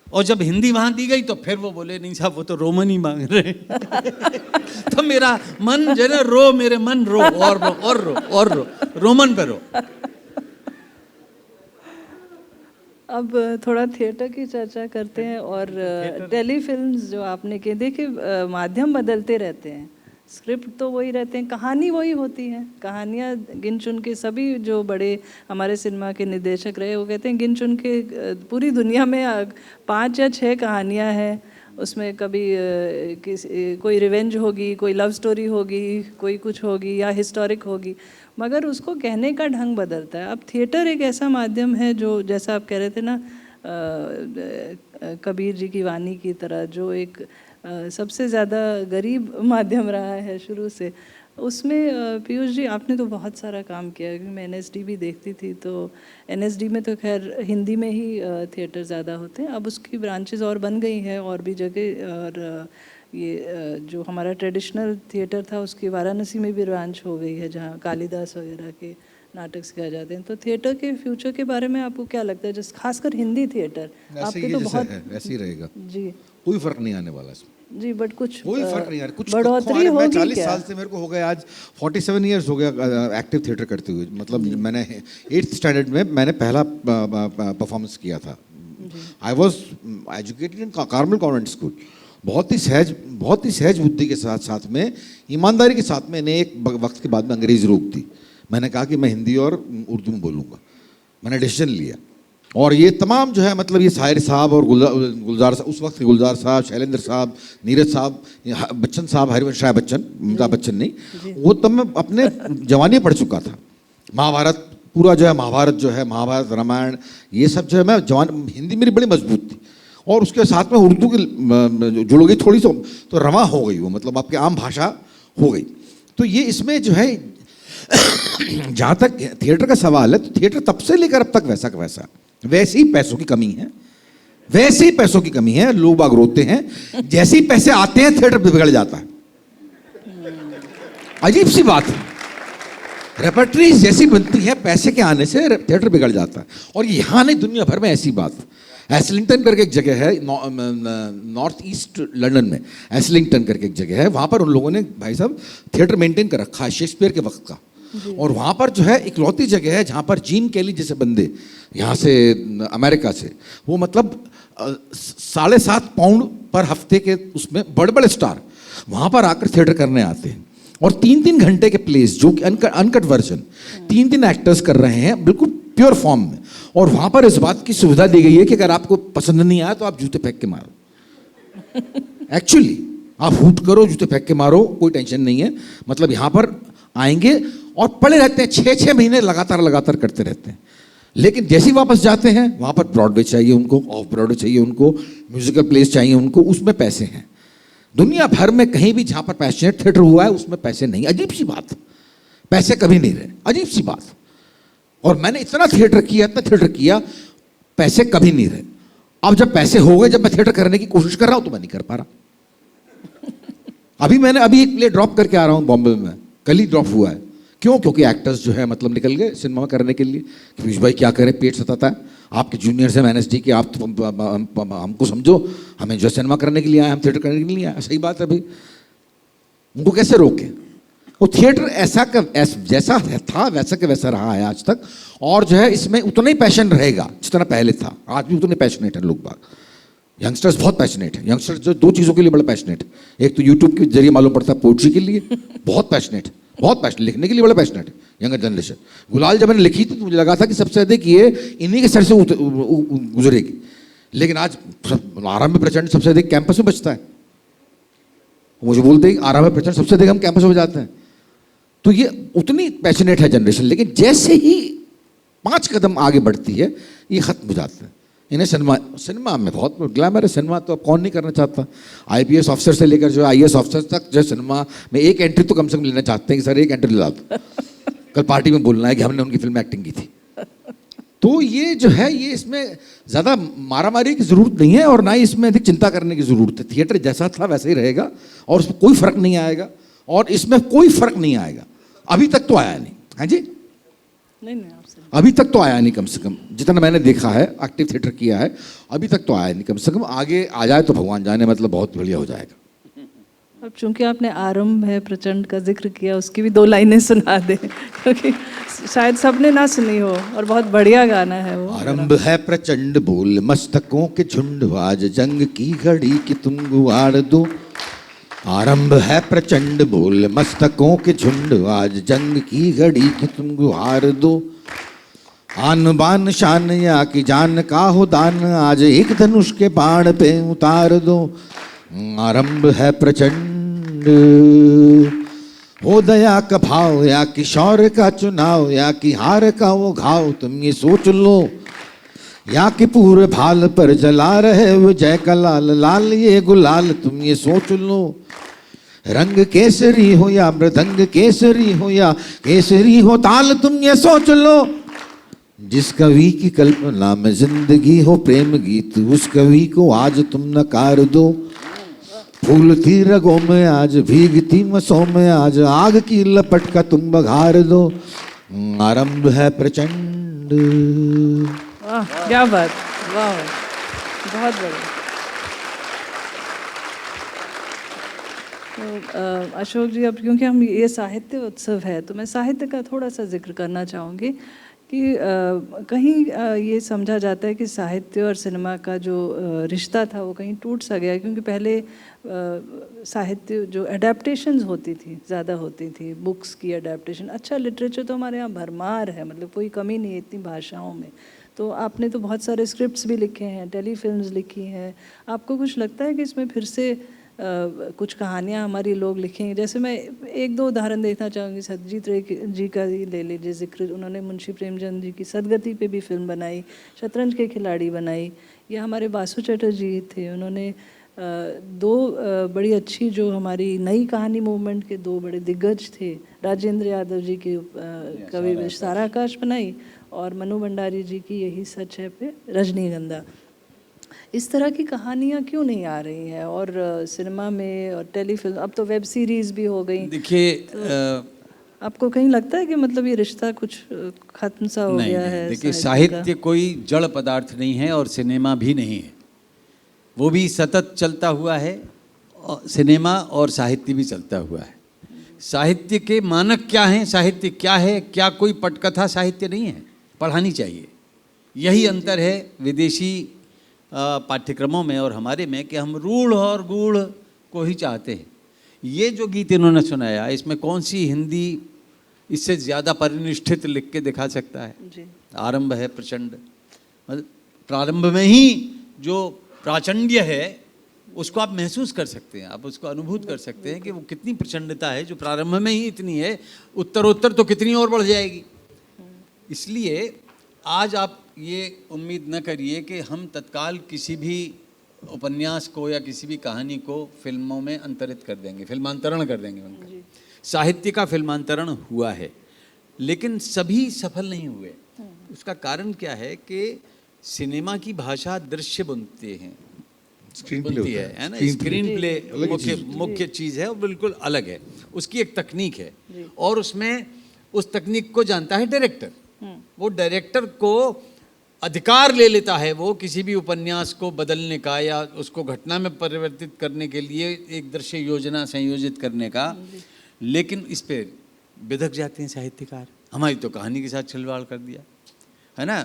और जब हिंदी वहाँ दी गई तो फिर वो बोले नहीं साहब वो तो रोमन ही मांग रहे तो मेरा मन जो है ना, रो, मेरे मन रो, और रो और रो और रो, रोमन पे रो। अब थोड़ा थिएटर की चर्चा करते हैं, और टेलीफिल्म्स जो आपने किए, देखिए माध्यम बदलते रहते हैं, स्क्रिप्ट तो वही रहते हैं, कहानी वही होती है। कहानियाँ गिन चुन के, सभी जो बड़े हमारे सिनेमा के निर्देशक रहे वो कहते हैं गिन चुन के पूरी दुनिया में 5 या 6 कहानियाँ हैं। उसमें कभी कोई रिवेंज होगी, कोई लव स्टोरी होगी, कोई कुछ होगी, या हिस्टोरिक होगी, मगर उसको कहने का ढंग बदलता है। अब थिएटर एक ऐसा माध्यम है जो, जैसा आप कह रहे थे ना, कबीर जी की वाणी की तरह, जो एक सबसे ज़्यादा गरीब माध्यम रहा है शुरू से, उसमें पीयूष जी आपने तो बहुत सारा काम किया। क्योंकि मैं NSD भी देखती थी, तो NSD में तो खैर हिंदी में ही थिएटर ज़्यादा होते हैं। अब उसकी ब्रांचेस और बन गई हैं और भी जगह, और ये जो हमारा ट्रेडिशनल थिएटर था उसकी वाराणसी में भी ब्रांच हो गई है, जहाँ कालिदास वगैरह के नाटक सिखाए जाते हैं। तो थिएटर के फ्यूचर के बारे में आपको क्या लगता है, जैसे खासकर हिंदी थिएटर? आपके तो बहुत वैसे ही रहेगा जी, कोई फर्क नहीं आने वाला इसमें। जी, बट कुछ कोई फर्क नहीं यार, कुछ बढ़ोतरी मैं होगी 40 क्या? साल से मेरे को हो गया, आज 47 ईयर्स हो गया एक्टिव थिएटर करते हुए। मतलब मैंने 8th स्टैंडर्ड में मैंने पहला परफॉर्मेंस किया था। I was educated in Carmel convent school. बहुत ही सहज बुद्धि के साथ साथ में, ईमानदारी के साथ में इन्हें एक वक्त के बाद में अंग्रेजी रोक दी। मैंने कहा कि मैं हिंदी और उर्दू में बोलूँगा। मैंने डिसीजन लिया। और ये तमाम जो है मतलब ये साहिर साहब और गुलजार साहब, उस वक्त के गुलजार साहब, शैलेंद्र साहब, नीरज साहब, बच्चन साहब, हरिवंश राय बच्चन, अमिताभ बच्चन नहीं, वो तब मैं अपने जवानी पढ़ चुका था। महाभारत पूरा जो है, महाभारत जो है, महाभारत रामायण, ये सब जो है मैं जवान, हिंदी मेरी बड़ी मजबूत थी। और उसके साथ में उर्दू की जुड़ गई थोड़ी सी, तो रवा हो गई वो, मतलब आपकी आम भाषा हो गई। तो ये इसमें जो है जहाँ तक थिएटर का सवाल है, तो थिएटर तब से लेकर अब तक वैसा का वैसा, वैसे ही पैसों की कमी है, वैसे ही पैसों की कमी है। लोग बाग रोते हैं, जैसे ही पैसे आते हैं थिएटर बिगड़ जाता है। अजीब सी बात है, रेपर्टरी जैसी बनती है, पैसे के आने से थिएटर बिगड़ जाता है। और यहाँ नहीं, दुनिया भर में ऐसी बात। एसलिंगटन करके एक जगह है नॉर्थ ईस्ट लंदन में, एसलिंगटन करके एक जगह है, वहाँ पर उन लोगों ने भाई साहब थिएटर मेंटेन कर रखा है शेक्सपियर के वक्त का। और वहाँ पर जो है इकलौती जगह है जहाँ पर जीन कैली जैसे बंदे यहाँ से अमेरिका से, वो मतलब 7.5 पाउंड पर हफ्ते के उसमें बड़े बड़े स्टार वहाँ पर आकर थिएटर करने आते हैं। और 3-3 घंटे के प्लेस, जो कि अनकट वर्जन, 3-3 एक्टर्स कर रहे हैं बिल्कुल प्योर फॉर्म में। और वहाँ पर इस बात की सुविधा दी गई है कि अगर आपको पसंद नहीं आया तो आप जूते फेंक के मारो। एक्चुअली आप हुट करो, जूते फेंक के मारो, कोई टेंशन नहीं है। मतलब यहाँ पर आएंगे और पड़े रहते हैं, 6-6 महीने लगातार करते रहते हैं। लेकिन जैसे ही वापस जाते हैं, वहाँ पर ब्रॉडवे चाहिए उनको, ऑफ ब्रॉडवे चाहिए उनको, म्यूजिकल प्लेस चाहिए उनको, उसमें पैसे हैं। दुनिया भर में कहीं भी जहाँ पर पैशनेट थिएटर हुआ है उसमें पैसे नहीं। अजीब सी बात, पैसे कभी नहीं रहे, अजीब सी बात। और मैंने इतना थिएटर किया, पैसे कभी नहीं रहे। अब जब पैसे हो गए, जब मैं थिएटर करने की कोशिश कर रहा हूँ तो मैं नहीं कर पा रहा। अभी एक प्ले ड्रॉप करके आ रहा हूँ बॉम्बे में, कल ही ड्रॉप हुआ है। क्यों? क्योंकि एक्टर्स जो है मतलब निकल गए सिनेमा करने के लिए। पीयूष भाई क्या करें, पेट सताता है। आपके जूनियर्स हैं एनएसडी के, आप हमको समझो, हमें जो सिनेमा करने के लिए आए, हम थिएटर करने के लिए आए। सही बात है भाई, उनको कैसे रोकें? वो थिएटर जैसा था वैसा के वैसा रहा है आज तक। और जो है इसमें उतना ही पैशन रहेगा जितना पहले था। आज भी उतने पैशनेट है लोग बाग, यंगस्टर्स बहुत पैशनेट है। यंगस्टर्स जो 2 चीज़ों के लिए बड़ा पैशनेट है। एक तो यूट्यूब के जरिए मालूम पड़ता है, पोइट्री के लिए बहुत पैशनेट, लिखने के लिए बड़ा पैशनेट है यंगर जनरेशन। गुलाल जब मैंने लिखी थी तो मुझे लगा था कि सबसे अधिक ये इन्हीं के सर से गुजरेगी। लेकिन आज आराम में प्रचंड सबसे अधिक कैंपस में बचता है। मुझे बोलते हैं आराम में प्रचंड सबसे अधिक हम कैंपस में जाते हैं। तो ये उतनी पैशनेट है जनरेशन। लेकिन जैसे ही 5 कदम आगे बढ़ती है, ये खत्म हो जाता है। इन्हें सिनेमा में बहुत ग्लैमर है। सिनेमा तो अब कौन नहीं करना चाहता। IPS ऑफिसर से लेकर जो IAS ऑफिसर तक जो सिनेमा में एक एंट्री तो कम से कम लेना चाहते हैं कि सर एक एंट्री ला दो, कल पार्टी में बोलना है कि हमने उनकी फिल्म में एक्टिंग की थी। तो ये जो है, ये इसमें ज़्यादा मारामारी की ज़रूरत नहीं है और ना ही इसमें अधिक चिंता करने की ज़रूरत है। थिएटर जैसा था वैसे ही रहेगा और उसमें कोई फ़र्क नहीं आएगा। और इसमें कोई फ़र्क नहीं आएगा, अभी तक तो आया नहीं। हाँ जी, नहीं आपसे अभी तक तो आया नहीं। कम से कम जितना मैंने देखा है, एक्टिव थिएटर किया है, अभी तक तो आया नहीं। कम से कम आगे आ जाए तो भगवान जाने, मतलब बहुत बढ़िया हो जाएगा। अब चूंकि आपने आरंभ है प्रचंड का जिक्र किया, उसकी भी 2 लाइनें सुना दे, क्योंकि शायद सबने ना सुनी हो और बहुत बढ़िया गाना है वो। आरंभ है प्रचंड बोल मस्तकों के झुंड, आज जंग की घड़ी कि तुम गुआड़ दो। आरंभ है प्रचंड बोल मस्तकों के झुंड, आज जंग की घड़ी कि तुम गुहार दो। आन बान शान या कि जान का हो दान, आज एक धनुष के बाण पे उतार दो। आरंभ है प्रचंड, हो दया का भाव या कि शौर्य का चुनाव, या कि हार का वो घाव तुम ये सोच लो। या कि पूरे भाल पर जला रहे विजय का लाल लाल ये गुलाल तुम ये सोच लो। रंग केसरी हो या मृदंग केसरी हो या केसरी हो ताल तुम ये सोच लो। जिस कवि की कल्पना में जिंदगी हो प्रेम गीत, उस कवि को आज तुम नकार दो। फूलती रगों में आज भीगती मसों में आज, आग की लपट का तुम बघार दो। आरंभ है प्रचंड। वाह क्या बात, वाह बहुत बढ़िया। तो अशोक जी, अब क्योंकि हम ये साहित्य उत्सव है तो मैं साहित्य का थोड़ा सा जिक्र करना चाहूँगी कि कहीं ये समझा जाता है कि साहित्य और सिनेमा का जो रिश्ता था वो कहीं टूट सा गया, क्योंकि पहले साहित्य जो एडेप्टेशंस होती थी ज़्यादा होती थी, बुक्स की एडेप्टेशन। अच्छा लिटरेचर तो हमारे यहाँ भरमार है, मतलब कोई कमी नहीं है इतनी भाषाओं में। तो आपने तो बहुत सारे स्क्रिप्ट्स भी लिखे हैं, टेलीफिल्म्स लिखी हैं। आपको कुछ लगता है कि इसमें फिर से कुछ कहानियाँ हमारी लोग लिखेंगे? जैसे मैं एक दो उदाहरण देखना चाहूँगी। सत्यजीत रे जी का ही ले लीजिए जिक्र, उन्होंने मुंशी प्रेमचंद जी की सदगति पे भी फिल्म बनाई, शतरंज के खिलाड़ी बनाई। या हमारे बासु चटर्जी थे, उन्होंने दो बड़ी अच्छी जो हमारी नई कहानी मूवमेंट के दो बड़े दिग्गज थे, राजेंद्र यादव जी की कवि सारा आकाश बनाई और मनु भंडारी जी की यही सच है पे रजनीगंधा। इस तरह की कहानियाँ क्यों नहीं आ रही हैं? और सिनेमा में और टेलीफिल्म, अब तो वेब सीरीज़ भी हो गई। देखिए आपको कहीं लगता है कि मतलब ये रिश्ता कुछ खत्म सा हो गया है? देखिए साहित्य कोई जड़ पदार्थ नहीं है और सिनेमा भी नहीं है, वो भी सतत चलता हुआ है और सिनेमा और साहित्य भी चलता हुआ है। साहित्य के मानक क्या हैं, साहित्य क्या है? क्या कोई पटकथा साहित्य नहीं है? पढ़ानी चाहिए। यही अंतर है विदेशी पाठ्यक्रमों में और हमारे में कि हम रूढ़ और गूढ़ को ही चाहते हैं। ये जो गीत इन्होंने सुनाया, इसमें कौन सी हिंदी इससे ज़्यादा परिनिष्ठित लिख के दिखा सकता है? जी। आरंभ है प्रचंड, मतलब प्रारंभ में ही जो प्राचंड्य है उसको आप महसूस कर सकते हैं, आप उसको अनुभूत कर सकते हैं कि वो कितनी प्रचंडता है जो प्रारंभ में ही इतनी है, उत्तरोत्तर तो कितनी और बढ़ जाएगी। इसलिए आज आप ये उम्मीद न करिए कि हम तत्काल किसी भी उपन्यास को या किसी भी कहानी को फिल्मों में अंतरित कर देंगे, फिल्मांतरण कर देंगे उनका। साहित्य का फिल्मांतरण हुआ है लेकिन सभी सफल नहीं हुए। उसका कारण क्या है कि सिनेमा की भाषा दृश्य बुनते हैं, बुनती है ना, स्क्रीन प्ले मुख्य चीज़ है और बिल्कुल अलग है, उसकी एक तकनीक है और उसमें उस तकनीक को जानता है डायरेक्टर। वो डायरेक्टर को अधिकार ले लेता है वो किसी भी उपन्यास को बदलने का या उसको घटना में परिवर्तित करने के लिए एक दृश्य योजना संयोजित करने का, लेकिन इस पे बिधक जाते हैं साहित्यकार। हमारी तो कहानी के साथ छिलवाड़ कर दिया है ना।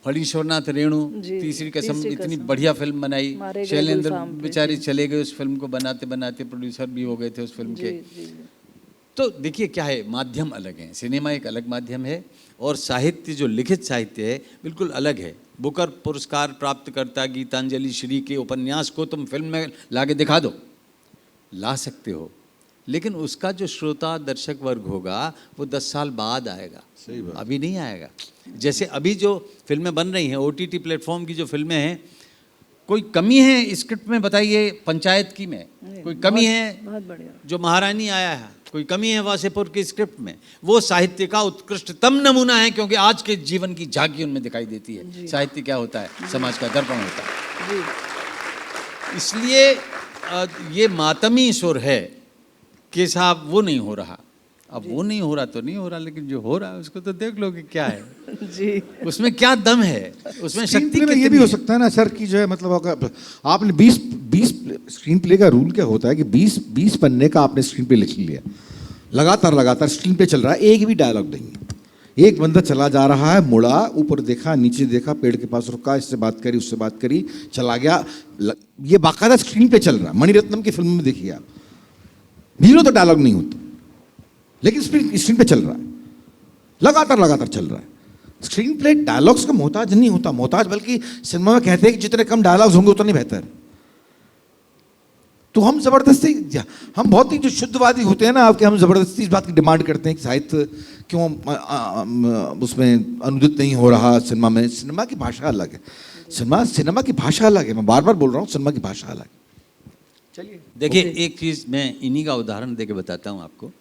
फणीश्वरनाथ रेणु तीसरी कसम इतनी बढ़िया फिल्म बनाई, शैलेंद्र बेचारे चले गए उस फिल्म को बनाते बनाते, प्रोड्यूसर भी हो गए थे उस फिल्म के। तो देखिए क्या है, माध्यम अलग हैं, सिनेमा एक अलग माध्यम है और साहित्य जो लिखित साहित्य है बिल्कुल अलग है। बुकर पुरस्कार प्राप्त करता गीतांजलि श्री के उपन्यास को तुम फिल्म में लाके दिखा दो, ला सकते हो, लेकिन उसका जो श्रोता दर्शक वर्ग होगा वो 10 साल बाद आएगा, अभी नहीं आएगा। जैसे अभी जो फिल्में बन रही हैं OTT प्लेटफॉर्म की जो फिल्में हैं, कोई कमी है स्क्रिप्ट में बताइए? पंचायत की में कोई कमी है? जो महारानी आया है कोई कमी है वासेपुर की स्क्रिप्ट में? वो साहित्य का उत्कृष्टतम नमूना है, क्योंकि आज के जीवन की झांकी उनमें दिखाई देती है। साहित्य क्या होता है? समाज का दर्पण होता है। इसलिए ये मातमी सुर है कि साहब वो नहीं हो रहा। अब वो नहीं हो रहा तो नहीं हो रहा, लेकिन जो हो रहा है उसको तो देख लो कि क्या है जी, उसमें क्या दम है, उसमें शक्ति में ये भी हो सकता है ना सर कि जो है मतलब आपने 20 स्क्रीन प्ले का रूल क्या होता है कि 20 पन्ने का आपने स्क्रीन प्ले लिख लिया, लगातार स्क्रीन प्ले चल रहा है, एक भी डायलॉग नहीं है। एक बंदा चला जा रहा है, मुड़ा, ऊपर देखा, नीचे देखा, पेड़ के पास रुका, इससे बात करी, उससे बात करी, चला गया। ये बाकायदा स्क्रीन प्ले चल रहा है। मणिरत्नम की फिल्म में देखिए आप, हीरो तो डायलॉग नहीं होता लेकिन स्क्रीन पे चल रहा है, लगातार चल रहा है। स्क्रीन प्ले डायलॉग्स का मोहताज नहीं होता, मोहताज बल्कि सिनेमा में कहते हैं कि जितने कम डायलॉग्स होंगे उतना बेहतर। तो हम जबरदस्ती, हम बहुत ही जो शुद्धवादी होते हैं ना आपके, हम जबरदस्ती इस बात की डिमांड करते हैं कि साहित्य क्यों उसमें अनुदित नहीं हो रहा सिनेमा में। सिनेमा की भाषा अलग है, सिनेमा की भाषा अलग है। मैं बार बार बोल रहा हूँ, सिनेमा की भाषा अलग है। चलिए देखिए एक चीज़ मैं इन्हीं का उदाहरण देके बताता हूँ आपको।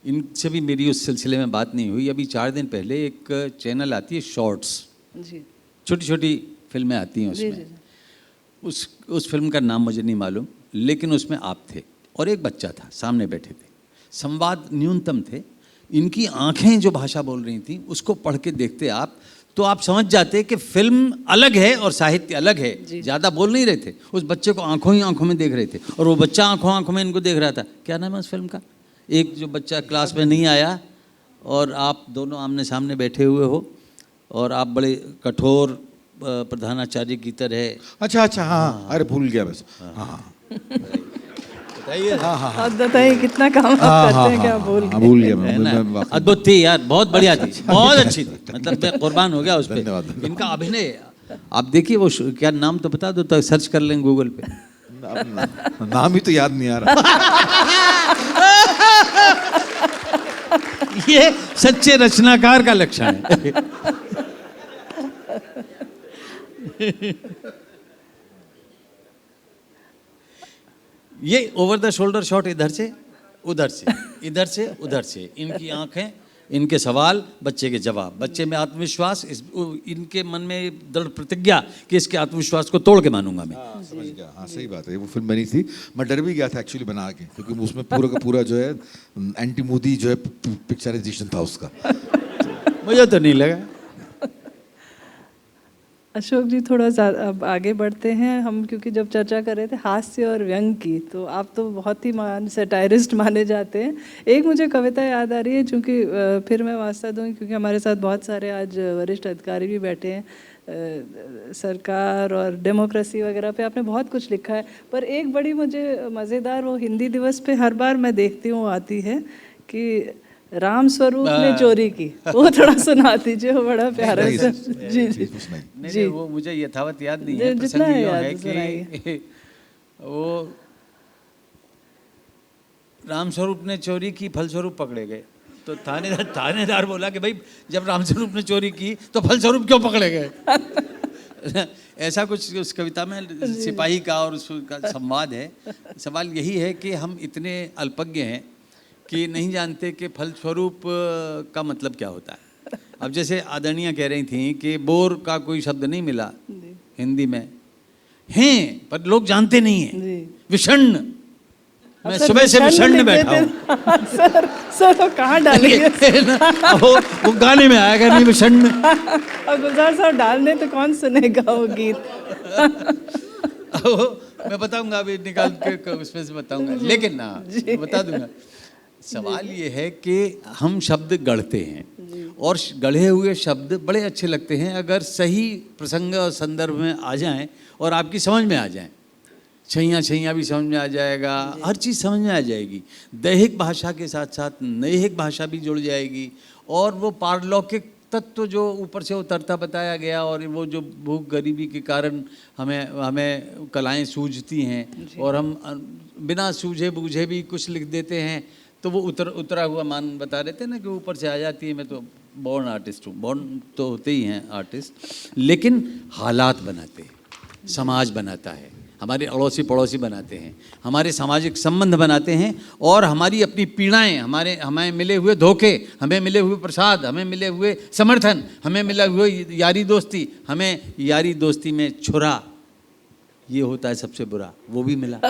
इनसे भी मेरी उस सिलसिले में बात नहीं हुई। अभी 4 दिन पहले एक चैनल आती है शॉर्ट्स, छोटी छोटी फिल्में आती हैं उसमें। उस फिल्म का नाम मुझे नहीं मालूम, लेकिन उसमें आप थे और एक बच्चा था, सामने बैठे थे, संवाद न्यूनतम थे। इनकी आंखें जो भाषा बोल रही थी उसको पढ़ के देखते आप तो आप समझ जाते कि फिल्म अलग है और साहित्य अलग है। ज़्यादा बोल नहीं रहे थे, उस बच्चे को आंखों ही आंखों में देख रहे थे, और वो बच्चा आंखों आंखों में इनको देख रहा था। क्या नाम है उस फिल्म का? एक जो बच्चा क्लास में नहीं आया और आप दोनों आमने सामने बैठे हुए हो और आप बड़े कठोर प्रधानाचार्य की तरह। अच्छा, हाँ, अरे भूल गया बस। हाँ, बताइए। आप बताइए कितना काम आप करते हैं, क्या भूल गए? भूल गया है ना? मैं अद्भुत थी यार, बहुत बढ़िया थी, बहुत अच्छी थी, मतलब मैं कुर्बान हो गया उस पर। धन्यवाद। इनका अभिनय आप देखिए, वो क्या नाम तो बता दो तो सर्च कर लें गूगल पे। नाम ही तो याद नहीं आ रहा। ये सच्चे रचनाकार का लक्षण है। ये ओवर द शोल्डर शॉट, इधर से उधर से, इधर से उधर से, इनकी आंखें, इनके सवाल, बच्चे के जवाब, बच्चे में आत्मविश्वास, इनके मन में दृढ़ प्रतिज्ञा कि इसके आत्मविश्वास को तोड़ के मानूंगा मैं। समझ गया, हाँ सही बात है। वो फिल्म बनी थी, मैं डर भी गया था एक्चुअली बना के, क्योंकि उसमें पूरा का पूरा जो है एंटी मोदी जो है पिक्चराइजेशन था उसका। मुझे तो नहीं लगा। अशोक जी थोड़ा सा अब आगे बढ़ते हैं हम, क्योंकि जब चर्चा कर रहे थे हास्य और व्यंग की, तो आप तो बहुत ही सैटायरिस्ट माने जाते हैं। एक मुझे कविता याद आ रही है, चूँकि फिर मैं वास्ता दूँ, क्योंकि हमारे साथ बहुत सारे आज वरिष्ठ अधिकारी भी बैठे हैं, सरकार और डेमोक्रेसी वगैरह पे आपने बहुत कुछ लिखा है, पर एक बड़ी मुझे मज़ेदार वो हिंदी दिवस पे हर बार मैं देखती हूँ आती है कि राम स्वरूप ने चोरी की, वो थोड़ा सुना दीजिए, वो बड़ा प्यारा सा। जी जी नहीं, वो मुझे यथावत याद नहीं है। जितना प्रसंग यूं याद है कि वो रामस्वरूप ने चोरी की, फलस्वरूप पकड़े गए। तो थानेदार बोला कि भाई जब रामस्वरूप ने चोरी की तो फलस्वरूप क्यों पकड़े गए? ऐसा कुछ उस कविता में सिपाही का और उसका संवाद है। सवाल यही है कि हम इतने अल्पज्ञ हैं कि नहीं जानते कि फलस्वरूप का मतलब क्या होता है। अब जैसे आदरणीय कह रही थी कि बोर का कोई शब्द नहीं मिला हिंदी में, हैं पर लोग जानते नहीं हैं। विषण्ण, मैं सुबह से विषण्ण बैठा हूँ। सर तो कहाँ डालेंगे? वो गाने में आएगा नहीं विषण्ण। और गुलजार साहब डालने तो कौन सुनेगा वो गीत? मैं बताऊंगा अभी निकाल के उसमें से बताऊंगा, लेकिन ना बता दूंगा। सवाल ये है कि हम शब्द गढ़ते हैं और गढ़े हुए शब्द बड़े अच्छे लगते हैं अगर सही प्रसंग और संदर्भ में आ जाएं और आपकी समझ में आ जाएं। छैया छैया भी समझ में आ जाएगा, हर चीज़ समझ में आ जाएगी। दैहिक भाषा के साथ साथ नैहिक भाषा भी जुड़ जाएगी, और वो पारलौकिक तत्व जो ऊपर से उतरता बताया गया, और वो जो भूख गरीबी के कारण हमें कलाएं सूझती हैं और हम बिना सूझे बूझे भी कुछ लिख देते हैं, तो वो उतरा हुआ मान बता देते हैं ना कि ऊपर से आ जाती है। मैं तो बॉर्न आर्टिस्ट हूँ, बॉर्न तो होते ही हैं आर्टिस्ट, लेकिन हालात बनाते हैं, समाज बनाता है, हमारे अड़ोसी पड़ोसी बनाते हैं, हमारे सामाजिक संबंध बनाते हैं, और हमारी अपनी पीड़ाएं, हमें मिले हुए धोखे, हमें मिले हुए प्रसाद, हमें मिले हुए समर्थन, हमें मिला हुए यारी दोस्ती, हमें यारी दोस्ती में छुरा, ये होता है सबसे बुरा, वो भी मिला।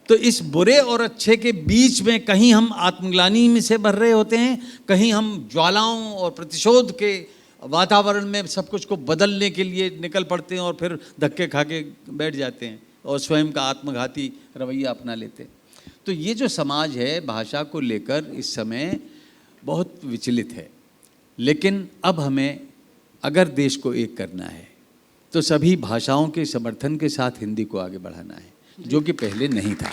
तो इस बुरे और अच्छे के बीच में कहीं हम आत्मग्लानि में से भर रहे होते हैं, कहीं हम ज्वालाओं और प्रतिशोध के वातावरण में सब कुछ को बदलने के लिए निकल पड़ते हैं और फिर धक्के खा के बैठ जाते हैं और स्वयं का आत्मघाती रवैया अपना लेते हैं। तो ये जो समाज है भाषा को लेकर इस समय बहुत विचलित है, लेकिन अब हमें अगर देश को एक करना है तो सभी भाषाओं के समर्थन के साथ हिंदी को आगे बढ़ाना है, जो कि पहले नहीं था।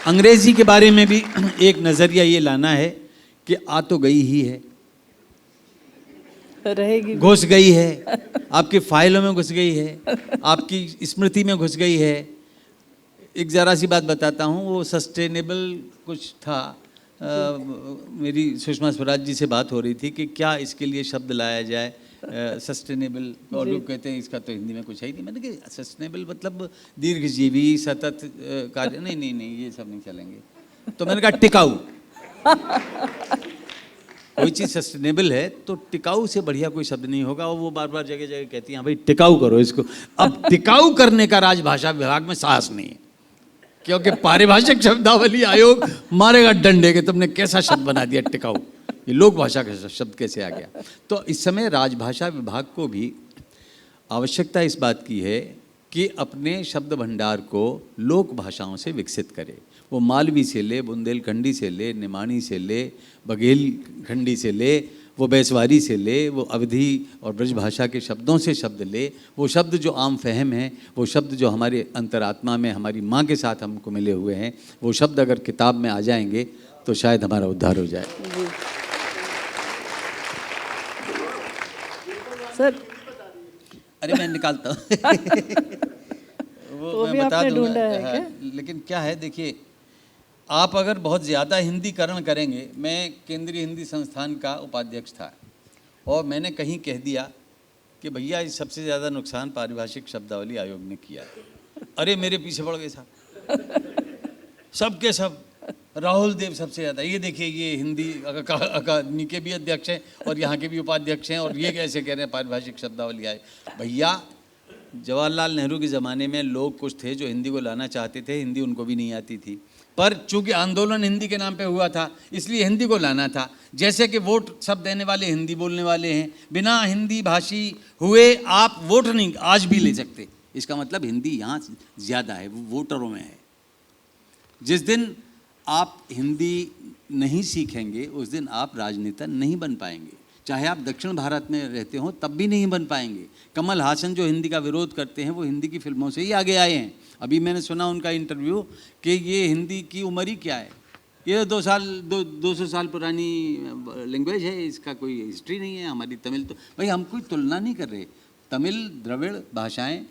अंग्रेजी के बारे में भी एक नज़रिया ये लाना है कि आ तो गई ही है, रहेगी, घुस गई है, आपकी फाइलों में घुस गई है, आपकी स्मृति में घुस गई है। एक ज़रा सी बात बताता हूँ, वो सस्टेनेबल कुछ था, मेरी सुषमा स्वराज जी से बात हो रही थी कि क्या इसके लिए शब्द लाया जाए, सस्टेनेबल, और लोग कहते हैं इसका तो हिंदी में कुछ है ही नहीं। मैंने कहा सस्टेनेबल मतलब दीर्घजीवी, सतत कार्य, नहीं ये सब नहीं चलेंगे। तो मैंने कहा टिकाऊ। कोई चीज़ सस्टेनेबल है तो टिकाऊ से बढ़िया कोई शब्द नहीं होगा, और वो बार बार जगह जगह कहती हैं भाई टिकाऊ करो इसको। अब टिकाऊ करने का राजभाषा विभाग में साहस नहीं है, क्योंकि पारिभाषिक शब्दावली आयोग मारेगा डंडे के तुमने कैसा शब्द बना दिया टिकाऊ। ये लोक भाषा का शब्द कैसे आ गया। तो इस समय राजभाषा विभाग को भी आवश्यकता इस बात की है कि अपने शब्द भंडार को लोक भाषाओं से विकसित करे। वो मालवी से ले, बुंदेलखंडी से ले, निमाणी से ले, बघेलखंडी से ले, वो बैसवारी से ले, वो अवधी और ब्रज भाषा के शब्दों से शब्द ले, वो शब्द जो आम फहम हैं, वो शब्द जो हमारे अंतरात्मा में हमारी माँ के साथ हमको मिले हुए हैं, वो शब्द अगर किताब में आ जाएंगे तो शायद हमारा उद्धार हो जाए। सर अरे मैं निकालता हूँ वो भी मैं बता आपने दूंगा। ढूंढा है हाँ, क्या? लेकिन क्या है, देखिए, आप अगर बहुत ज़्यादा हिंदीकरण करेंगे, मैं केंद्रीय हिंदी संस्थान का उपाध्यक्ष था और मैंने कहीं कह दिया कि भैया इस सबसे ज़्यादा नुकसान पारिभाषिक शब्दावली आयोग ने किया। अरे मेरे पीछे पड़ गए साहब, सब के सब, राहुल देव सबसे ज़्यादा, ये देखिए ये हिंदी अकादमी के भी अध्यक्ष हैं और यहाँ के भी उपाध्यक्ष हैं और ये कैसे कह रहे हैं पारिभाषिक शब्दावली आए। भैया जवाहरलाल नेहरू के ज़माने में लोग कुछ थे जो हिंदी को लाना चाहते थे, हिंदी उनको भी नहीं आती थी, पर चूंकि आंदोलन हिंदी के नाम पे हुआ था इसलिए हिंदी को लाना था। जैसे कि वोट सब देने वाले हिंदी बोलने वाले हैं, बिना हिंदी भाषी हुए आप वोट नहीं आज भी ले सकते। इसका मतलब हिंदी यहाँ ज़्यादा है, वो वोटरों में है। जिस दिन आप हिंदी नहीं सीखेंगे उस दिन आप राजनेता नहीं बन पाएंगे, चाहे आप दक्षिण भारत में रहते हो तब भी नहीं बन पाएंगे। कमल हासन जो हिंदी का विरोध करते हैं वो हिंदी की फिल्मों से ही आगे आए हैं। अभी मैंने सुना उनका इंटरव्यू कि ये हिंदी की उम्र ही क्या है, ये 200 साल पुरानी लैंग्वेज है, इसका कोई हिस्ट्री नहीं है। हमारी तमिल तो भाई हम कोई तुलना नहीं कर रहे, तमिल द्रविड़ भाषाएं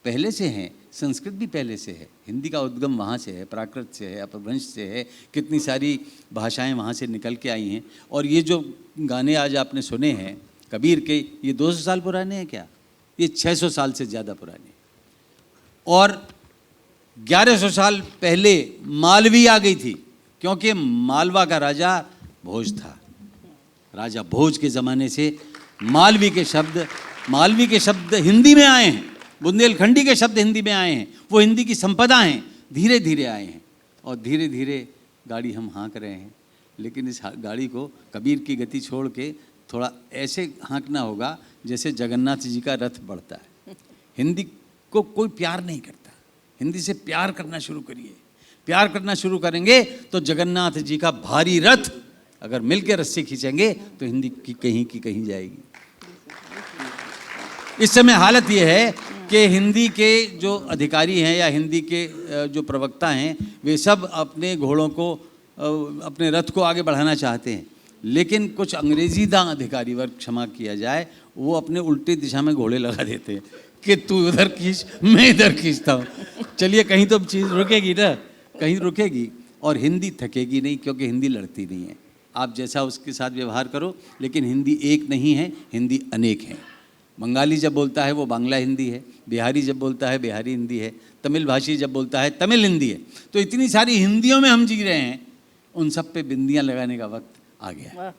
पहले से हैं, संस्कृत भी पहले से है, हिंदी का उद्गम वहाँ से है, प्राकृत से है, अपभ्रंश से है, कितनी सारी भाषाएं वहाँ से निकल के आई हैं। और ये जो गाने आज आपने सुने हैं कबीर के, ये 200 साल पुराने हैं क्या, ये 600 साल से ज़्यादा पुराने। और 1100 साल पहले मालवी आ गई थी, क्योंकि मालवा का राजा भोज था। राजा भोज के ज़माने से मालवी के शब्द हिंदी में आए हैं, बुंदेलखंडी के शब्द हिंदी में आए हैं, वो हिंदी की संपदा हैं, धीरे धीरे आए हैं और धीरे धीरे गाड़ी हम हाँक रहे हैं। लेकिन इस गाड़ी को कबीर की गति छोड़ के थोड़ा ऐसे हाँकना होगा जैसे जगन्नाथ जी का रथ बढ़ता है। हिंदी को कोई प्यार नहीं करता, हिंदी से प्यार करना शुरू करिए। प्यार करना शुरू करेंगे तो जगन्नाथ जी का भारी रथ अगर मिल के रस्सी खींचेंगे तो हिंदी की कहीं जाएगी। इस समय हालत ये है कि हिंदी के जो अधिकारी हैं या हिंदी के जो प्रवक्ता हैं वे सब अपने घोड़ों को, अपने रथ को आगे बढ़ाना चाहते हैं, लेकिन कुछ अंग्रेजी दां अधिकारी वर्ग, क्षमा किया जाए, वो अपने उल्टी दिशा में घोड़े लगा देते हैं कि तू उधर खींच मैं इधर खींचता हूँ। चलिए कहीं तो चीज़ रुकेगी ना, कहीं रुकेगी और हिंदी थकेगी नहीं, क्योंकि हिंदी लड़ती नहीं है। आप जैसा उसके साथ व्यवहार करो, लेकिन हिंदी एक नहीं है, हिंदी अनेक है। बंगाली जब बोलता है वो बांग्ला हिंदी है, बिहारी जब बोलता है बिहारी हिंदी है, तमिल भाषी जब बोलता है तमिल हिंदी है। तो इतनी सारी हिंदियों में हम जी रहे हैं, उन सब पे बिंदियां लगाने का वक्त आ गया।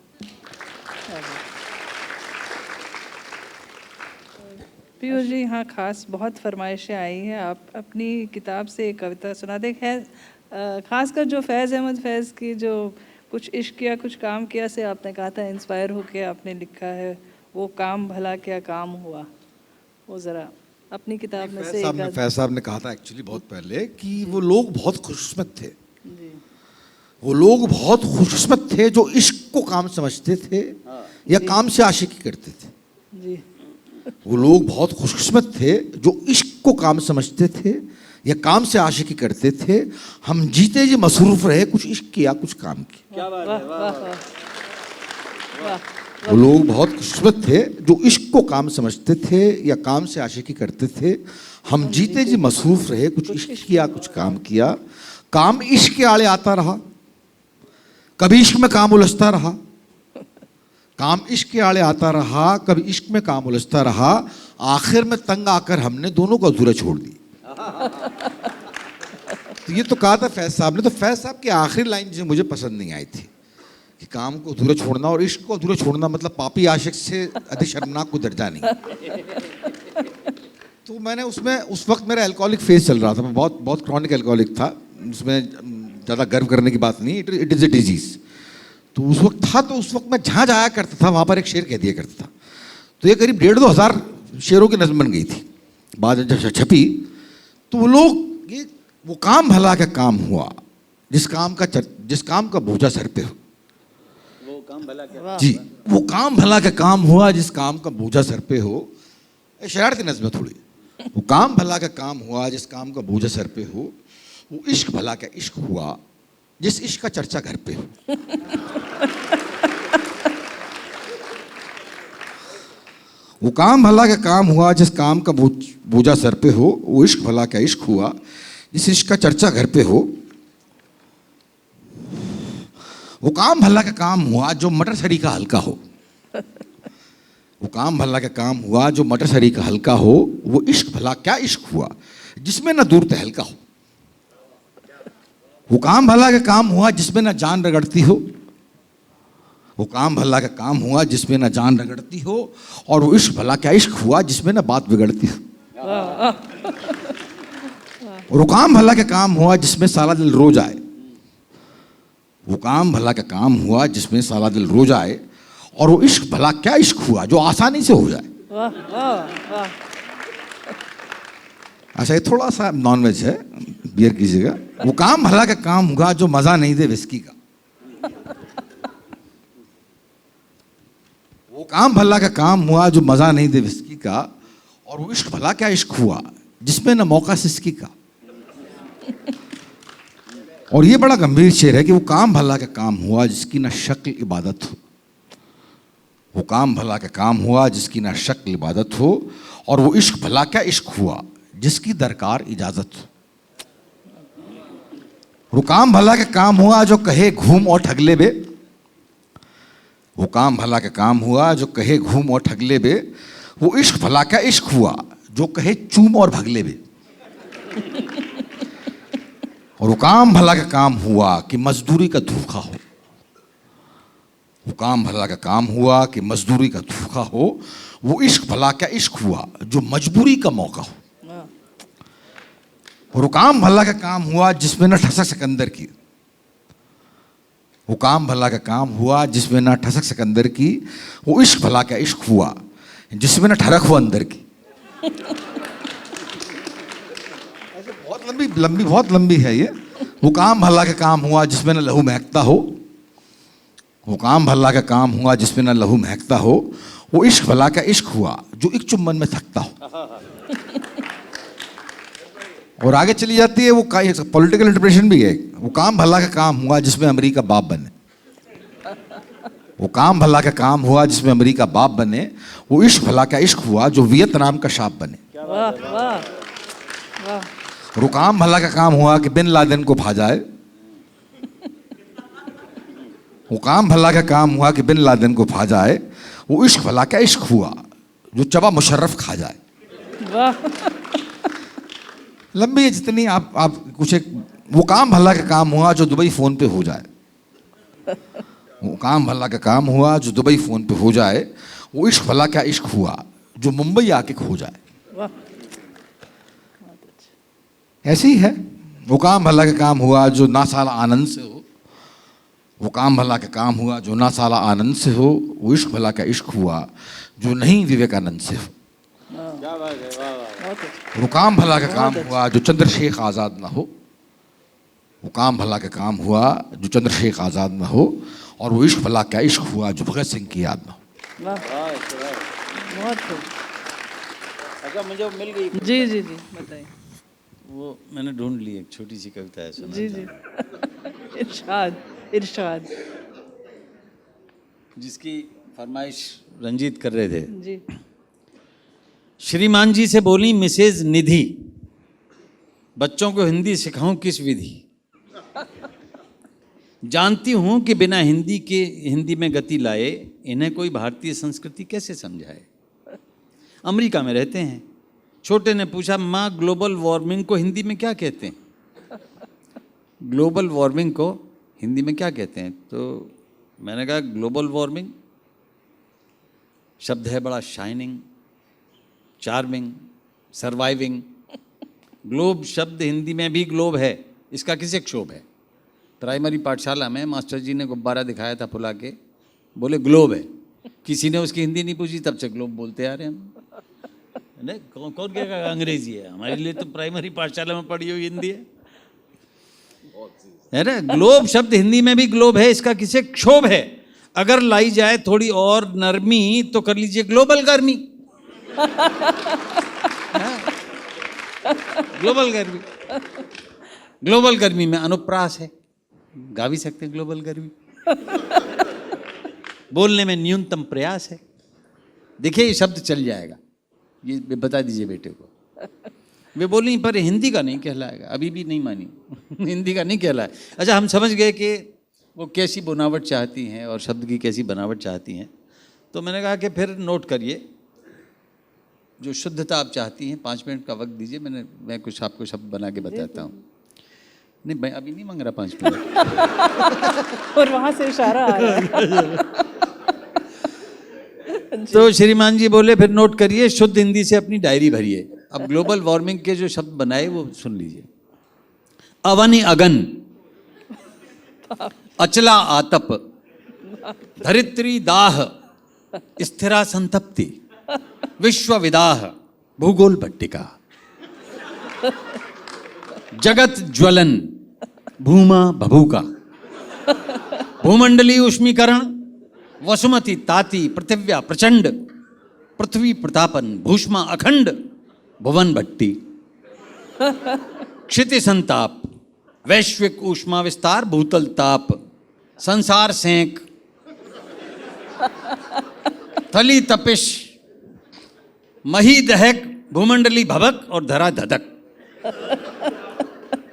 पीयूष जी, हाँ, खास बहुत फरमाइशें आई हैं। आप अपनी किताब से एक कविता सुना दें, खासकर जो फैज़ अहमद फैज़ की जो कुछ इश्क किया कुछ काम किया से आपने कहा था इंस्पायर होकर आपने लिखा है, वो काम भला क्या काम हुआ, वो ज़रा अपनी किताब में से। फैज़ साहब ने कहा था एक्चुअली बहुत पहले कि वो लोग बहुत खुशकिस्मत थे, वो लोग बहुत खुशकिस्मत थे जो इश्क को काम समझते थे या काम से आशिकी करते थे जी। वो लोग बहुत खुशकिस्मत थे जो इश्क को काम समझते थे या काम से आशिकी करते थे। हम जीते जी मसरूफ रहे, कुछ इश्क किया कुछ काम किया। वो लोग बहुत खुशकिस्मत थे जो इश्क को काम समझते थे या काम से आशिकी करते थे। हम जीते जी मसरूफ रहे, कुछ इश्क किया कुछ काम किया। काम इश्क के आड़े आता रहा, कभी इश्क में काम उलझता रहा। काम इश्क के आड़े आता रहा, कभी इश्क में काम उलझता रहा। आखिर में तंग आकर हमने दोनों को अधूरा छोड़ दिया। तो ये तो कहा था फैज़ साहब ने। तो फैज़ साहब की आखिरी लाइन जो मुझे पसंद नहीं आई थी कि काम को अधूरा छोड़ना और इश्क को अधूरा छोड़ना मतलब पापी आशिक से अधिक शर्मनाक कोई दर्जा नहीं। तो मैंने उसमें, उस वक्त मेरा एल्कोहलिक फेज चल रहा था, मैं बहुत क्रॉनिक एल्कोहलिक था, उसमें ज़्यादा गर्व करने की बात नहीं, इट इज़ ए डिजीज़। तो उस वक्त था, तो उस वक्त मैं जहाँ जाया करता था वहाँ पर एक शेर कह दिया करता था। तो ये करीब 1,500-2,000 शेरों की नज़म बन गई थी। बाद में जब छपी तो वो लोग, ये वो काम भला का काम हुआ जिस काम का बोझा सर पे हो। वो काम भला क्या जी, वो काम भला का काम हुआ जिस काम का बोझा सर पे हो। शरारती नज़म है थोड़ी। वो काम भला का काम हुआ जिस काम का बोझा सर पे हो। वो इश्क भला का इश्क हुआ जिस इश्क का चर्चा घर पे हो। वो काम भला का काम हुआ जिस काम का बोझा सर पे हो। वो इश्क भला का इश्क हुआ जिस इश्क का चर्चा घर पे हो। वो काम भला का काम हुआ जो मटर सरी का हल्का हो। वो काम भला का काम हुआ जो मटर सरी का हल्का हो। वो इश्क भला क्या इश्क हुआ जिसमें न दूर तहलका हो। वो काम भला का काम हुआ जिसमें न जान रगड़ती हो। वो काम भला का काम हुआ जिसमें न जान रगड़ती हो। और वो इश्क भला क्या इश्क हुआ जिसमें न बात बिगड़ती हो। और वो काम भला का काम हुआ जिसमें साला दिल रोज आए। वो काम भला का काम हुआ जिसमें साला दिल रोज आए। और वो इश्क भला क्या इश्क हुआ जो आसानी से हो जाए। अच्छा, ये थोड़ा सा नॉनवेज है, बियर कीजिएगा। वो काम भला का काम हुआ जो मजा नहीं दे विस्की का। वो काम भला का काम हुआ जो मजा नहीं दे विस्की का। और वो इश्क भला क्या इश्क हुआ जिसमें न मौका सिसकी का। और ये बड़ा गंभीर शेर है कि वो काम भला का काम हुआ जिसकी न शक्ल इबादत हो। वो काम भला का काम हुआ जिसकी न शक्ल इबादत हो। और वो इश्क भला क्या इश्क हुआ जिसकी दरकार इजाजत हो। वो काम भला का काम हुआ जो कहे घूम और ठग ले बे। वो काम भला का काम हुआ जो कहे घूम और ठग ले बे। वो इश्क भला का इश्क हुआ जो कहे चूम और भग ले बे। और वो काम भला का काम हुआ कि मजदूरी का धोखा हो। वो काम भला का काम हुआ कि मजदूरी का धोखा हो। वो इश्क भला का इश्क हुआ जो मजबूरी का मौका हो। और वो काम भला का काम हुआ जिसमें न ठसक सिकंदर की। वो काम भला का काम हुआ जिसमें न ठसक सिकंदर की। वो इश्क भला का इश्क हुआ जिसमें न ठरक हो अंदर की। बहुत लंबी है ये। वो काम भला का काम हुआ जिसमें न लहू महकता हो। वो काम भला का काम हुआ जिसमें न लहू महकता हो। वो इश्क भला का इश्क हुआ जो एक चुम्बन में थकता हो। और आगे चली जाती है। वो पॉलिटिकल इंटरप्रिटेशन भी है। वो काम भला का काम हुआ जिसमें अमेरिका बाप बने। वो काम भला का काम हुआ जिसमें अमेरिका बाप बने। वो इश्क भला का इश्क हुआ जो वियतनाम का शाप बने। और वो काम भला का काम हुआ कि बिन लादेन को भा जाए। वो काम भला का काम हुआ कि बिन लादेन को भा जाए। वो इश्क भला का इश्क हुआ जो चबा मुशर्रफ खा जाए। लंबी है जितनी आप कुछ एक। वो काम भला का काम हुआ जो दुबई फोन पे हो जाए। वो काम भला का काम हुआ जो दुबई फोन पे हो जाए। वो इश्क भला का इश्क हुआ जो मुंबई आके खो जाए। ऐसे ही है। वो काम भला का काम हुआ जो ना साला आनंद से हो। वो काम भला का काम हुआ जो ना साला आनंद से हो। वो इश्क भला का इश्क हुआ जो नहीं विवेकानंद से हो। वो काम भला का काम हुआ जो चंद्रशेख आज़ाद ना हो। वो काम भला का काम हुआ जो चंद्रशेख आज़ाद ना हो। और वो इश्क भला का इश्क हुआ जो भगत सिंह की याद ना हो। अच्छा, मुझे मिल गई। जी जी जी बताइए। वो मैंने ढूंढ ली, एक छोटी सी कविता है, सुना जी जी इरशाद इरशाद जिसकी फरमाइश रंजीत कर रहे थे। जी। श्रीमान जी से बोली मिसेज निधि, बच्चों को हिंदी सिखाऊं किस विधि। जानती हूं कि बिना हिंदी में गति लाए इन्हें कोई भारतीय संस्कृति कैसे समझाए। अमेरिका में रहते हैं। छोटे ने पूछा, माँ ग्लोबल वार्मिंग को हिंदी में क्या कहते हैं। ग्लोबल वार्मिंग को हिंदी में क्या कहते हैं। तो मैंने कहा ग्लोबल वार्मिंग शब्द है बड़ा शाइनिंग, चार्मिंग, सर्वाइविंग। ग्लोब शब्द हिंदी में भी ग्लोब है, इसका किसे क्षोभ है। प्राइमरी पाठशाला में मास्टर जी ने गुब्बारा दिखाया था फुला के, बोले ग्लोब है। किसी ने उसकी हिंदी नहीं पूछी, तब से ग्लोब बोलते आ रहे हैं हम। नहीं, कौन कौन कहेगा अंग्रेजी है? हमारे लिए तो प्राइमरी पाठशाला में पढ़ी हुई हिंदी है ना। ग्लोब शब्द हिंदी में भी ग्लोब है, इसका किसे क्षोभ है। अगर लाई जाए थोड़ी और नरमी तो कर लीजिए ग्लोबल गर्मी। ग्लोबल गर्मी, ग्लोबल गर्मी में अनुप्रास है, गा भी सकते हैं ग्लोबल गर्मी। बोलने में न्यूनतम प्रयास है। देखिए ये शब्द चल जाएगा, ये बता दीजिए बेटे को। वे बोली पर हिंदी का नहीं कहलाएगा, अभी भी नहीं मानी। हिंदी का नहीं कहलाए। अच्छा, हम समझ गए कि वो कैसी बनावट चाहती हैं और शब्द की कैसी बनावट चाहती हैं। तो मैंने कहा कि फिर नोट करिए, जो शुद्धता आप चाहती हैं 5 मिनट का वक्त दीजिए, मैं कुछ आपको शब्द बना के बताता हूँ। नहीं, मैं अभी नहीं मांग रहा 5 मिनट। और वहाँ से इशारा आ रहा है। तो श्रीमान जी बोले फिर नोट करिए, शुद्ध हिंदी से अपनी डायरी भरिए। अब ग्लोबल वार्मिंग के जो शब्द बनाए वो सुन लीजिए। अवनि अगन, अचला आतप, धरित्री दाह, स्थिरा संतप्ति, विश्व विदाह, भूगोल भट्टिका, जगत ज्वलन, भूमा भभूका, भूमंडली उष्मीकरण, वसुमती ताति, पृथिव्या प्रचंड, पृथ्वी प्रतापन, भूष्मा अखंड, भुवन भट्टी, क्षिति संताप, वैश्विक ऊष्मा विस्तार, भूतल ताप, संसार सेंक, थली तपिश, मही दहक, भूमंडली भवक और धरा धधक।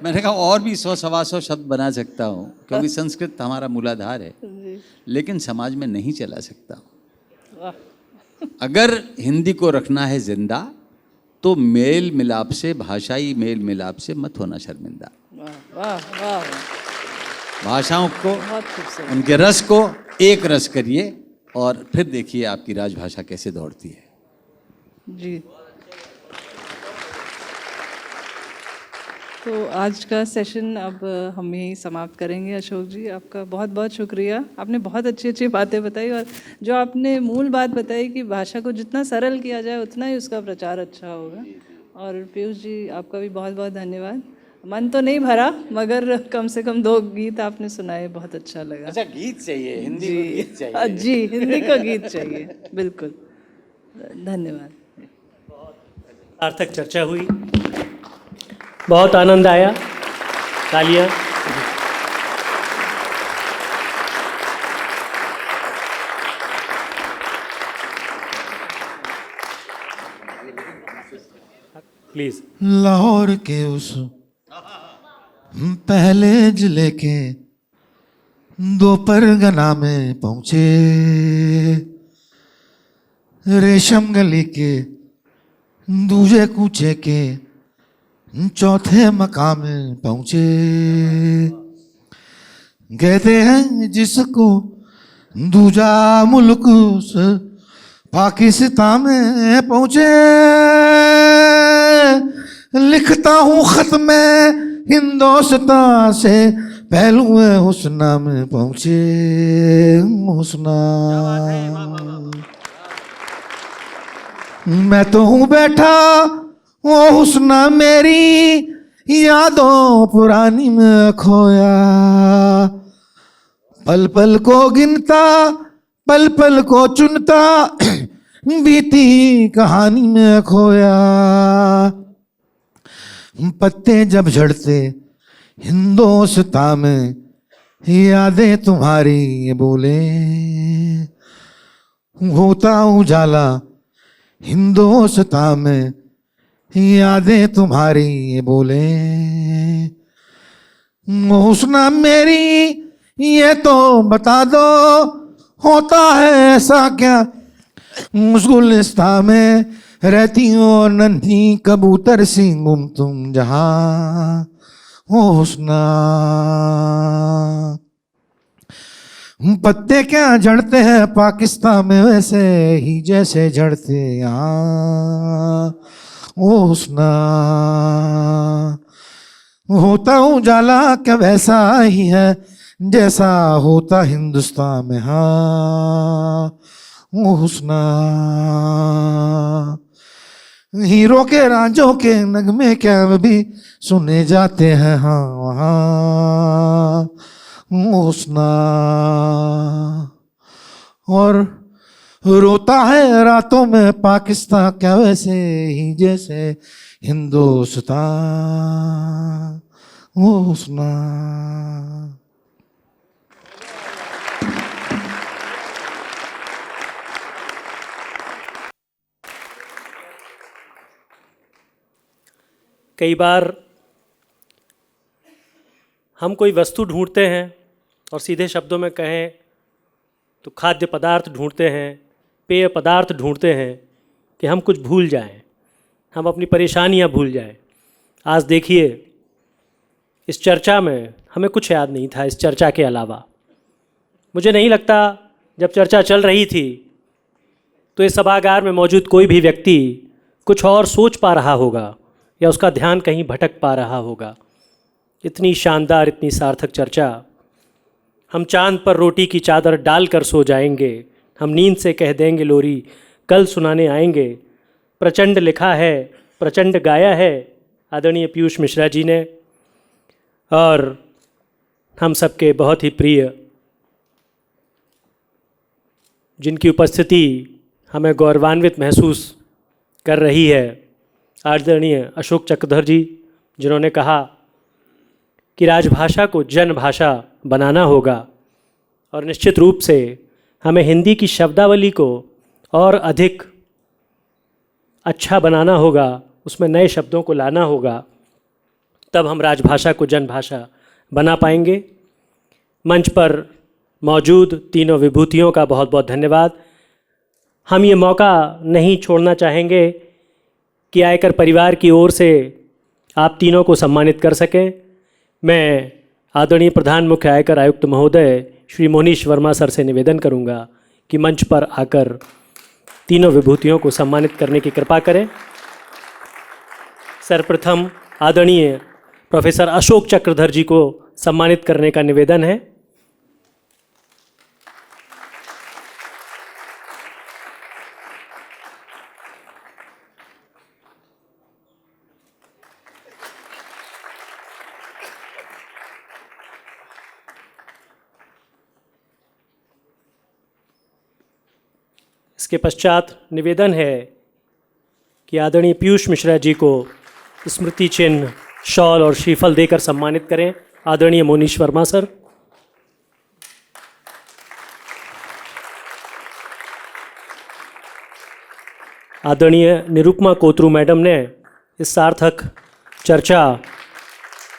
मैंने कहा और भी 100-125 शब्द बना सकता हूँ, क्योंकि संस्कृत हमारा मूलाधार है, लेकिन समाज में नहीं चला सकता। अगर हिंदी को रखना है जिंदा तो मेल मिलाप से, भाषाई मेल मिलाप से मत होना शर्मिंदा। वाह वाह, भाषाओं को, बहुत खूबसूरत। उनके रस को एक रस करिए और फिर देखिए आपकी राजभाषा कैसे दौड़ती है। जी, तो आज का सेशन अब हम यहीं समाप्त करेंगे। अशोक जी, आपका बहुत बहुत शुक्रिया। आपने बहुत अच्छी अच्छी बातें बताई, और जो आपने मूल बात बताई कि भाषा को जितना सरल किया जाए उतना ही उसका प्रचार अच्छा होगा। और पीयूष जी, आपका भी बहुत बहुत धन्यवाद। मन तो नहीं भरा, मगर कम से कम 2 गीत आपने सुनाए, बहुत अच्छा लगा। अच्छा, गीत चाहिए, हिंदी जी, को गीत चाहिए। जी, हिंदी का गीत चाहिए, बिल्कुल। धन्यवाद। सार्थक चर्चा हुई, बहुत आनंद आया। तालियां। प्लीज। लाहौर के उस पहले जिले के 2 परगना में पहुंचे, रेशम गली के दूजे कूचे के 4थे मकाम में पहुंचे। कहते हैं जिसको दूजा मुल्क उस पाकिस्तान में पहुंचे। लिखता हूँ खत में हिंदुस्तान से, पहलू हुस्ना में पहुंचे। हुस्ना मैं तो हूँ बैठा, वो हुस्ना मेरी यादों पुरानी में खोया। पल पल को गिनता, पल पल को चुनता, बीती कहानी में खोया। पत्ते जब झड़ते हिंदुस्तान में, यादें तुम्हारी बोले। होता उजाला हिंदुस्तान में, यादें तुम्हारी बोले। हुस्ना मेरी ये तो बता दो, होता है ऐसा क्या उस गुलिस्तान में रहती हो नन्ही कबूतर सी गुम तुम जहां। हुस्ना पत्ते क्या झड़ते हैं पाकिस्तान में, वैसे ही जैसे झड़ते यहाँ। हुस्ना होता उजाला क्या वैसा ही है जैसा होता हिंदुस्तान में। हाँ ओ हुस्ना, हीरो के रांझों के नगमे क्या भी सुने जाते हैं। हाँ वहाँ ओ हुस्ना, और रोता है रातों में पाकिस्तान क्या वैसे ही जैसे हिंदुस्तान ओ हुस्ना। कई बार हम कोई वस्तु ढूंढते हैं और सीधे शब्दों में कहें तो खाद्य पदार्थ ढूंढते हैं, पेय पदार्थ ढूंढते हैं कि हम कुछ भूल जाएं, हम अपनी परेशानियां भूल जाएं। आज देखिए, इस चर्चा में हमें कुछ याद नहीं था इस चर्चा के अलावा। मुझे नहीं लगता जब चर्चा चल रही थी तो इस सभागार में मौजूद कोई भी व्यक्ति कुछ और सोच पा रहा होगा या उसका ध्यान कहीं भटक पा रहा होगा। इतनी शानदार, इतनी सार्थक चर्चा। हम चांद पर रोटी की चादर डालकर सो जाएंगे, हम नींद से कह देंगे लोरी कल सुनाने आएंगे। प्रचंड लिखा है, प्रचंड गाया है आदरणीय पीयूष मिश्रा जी ने, और हम सबके बहुत ही प्रिय, जिनकी उपस्थिति हमें गौरवान्वित महसूस कर रही है, आदरणीय अशोक चक्रधर जी, जिन्होंने कहा कि राजभाषा को जन भाषा बनाना होगा और निश्चित रूप से हमें हिंदी की शब्दावली को और अधिक अच्छा बनाना होगा, उसमें नए शब्दों को लाना होगा, तब हम राजभाषा को जन भाषा बना पाएंगे। मंच पर मौजूद तीनों विभूतियों का बहुत बहुत धन्यवाद। हम ये मौका नहीं छोड़ना चाहेंगे कि आयकर परिवार की ओर से आप तीनों को सम्मानित कर सकें। मैं आदरणीय प्रधान मुख्य आयकर आयुक्त महोदय श्री मोनीश वर्मा सर से निवेदन करूंगा कि मंच पर आकर तीनों विभूतियों को सम्मानित करने की कृपा करें। सर्वप्रथम आदरणीय प्रोफेसर अशोक चक्रधर जी को सम्मानित करने का निवेदन है। इसके पश्चात निवेदन है कि आदरणीय पीयूष मिश्रा जी को स्मृति चिन्ह, शॉल और श्रीफल देकर सम्मानित करें। आदरणीय मोनीश वर्मा सर। आदरणीय निरुपमा कोतरू मैडम ने इस सार्थक चर्चा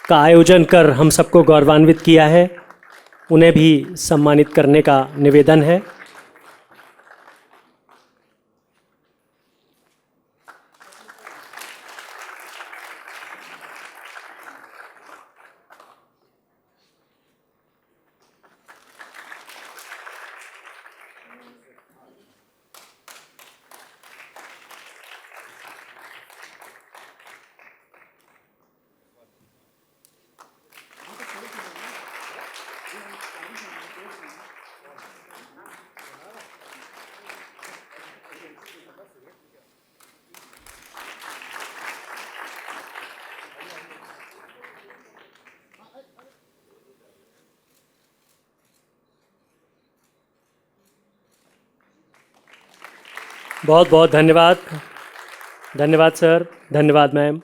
का आयोजन कर हम सबको गौरवान्वित किया है, उन्हें भी सम्मानित करने का निवेदन है। बहुत बहुत धन्यवाद। धन्यवाद सर, धन्यवाद मैम।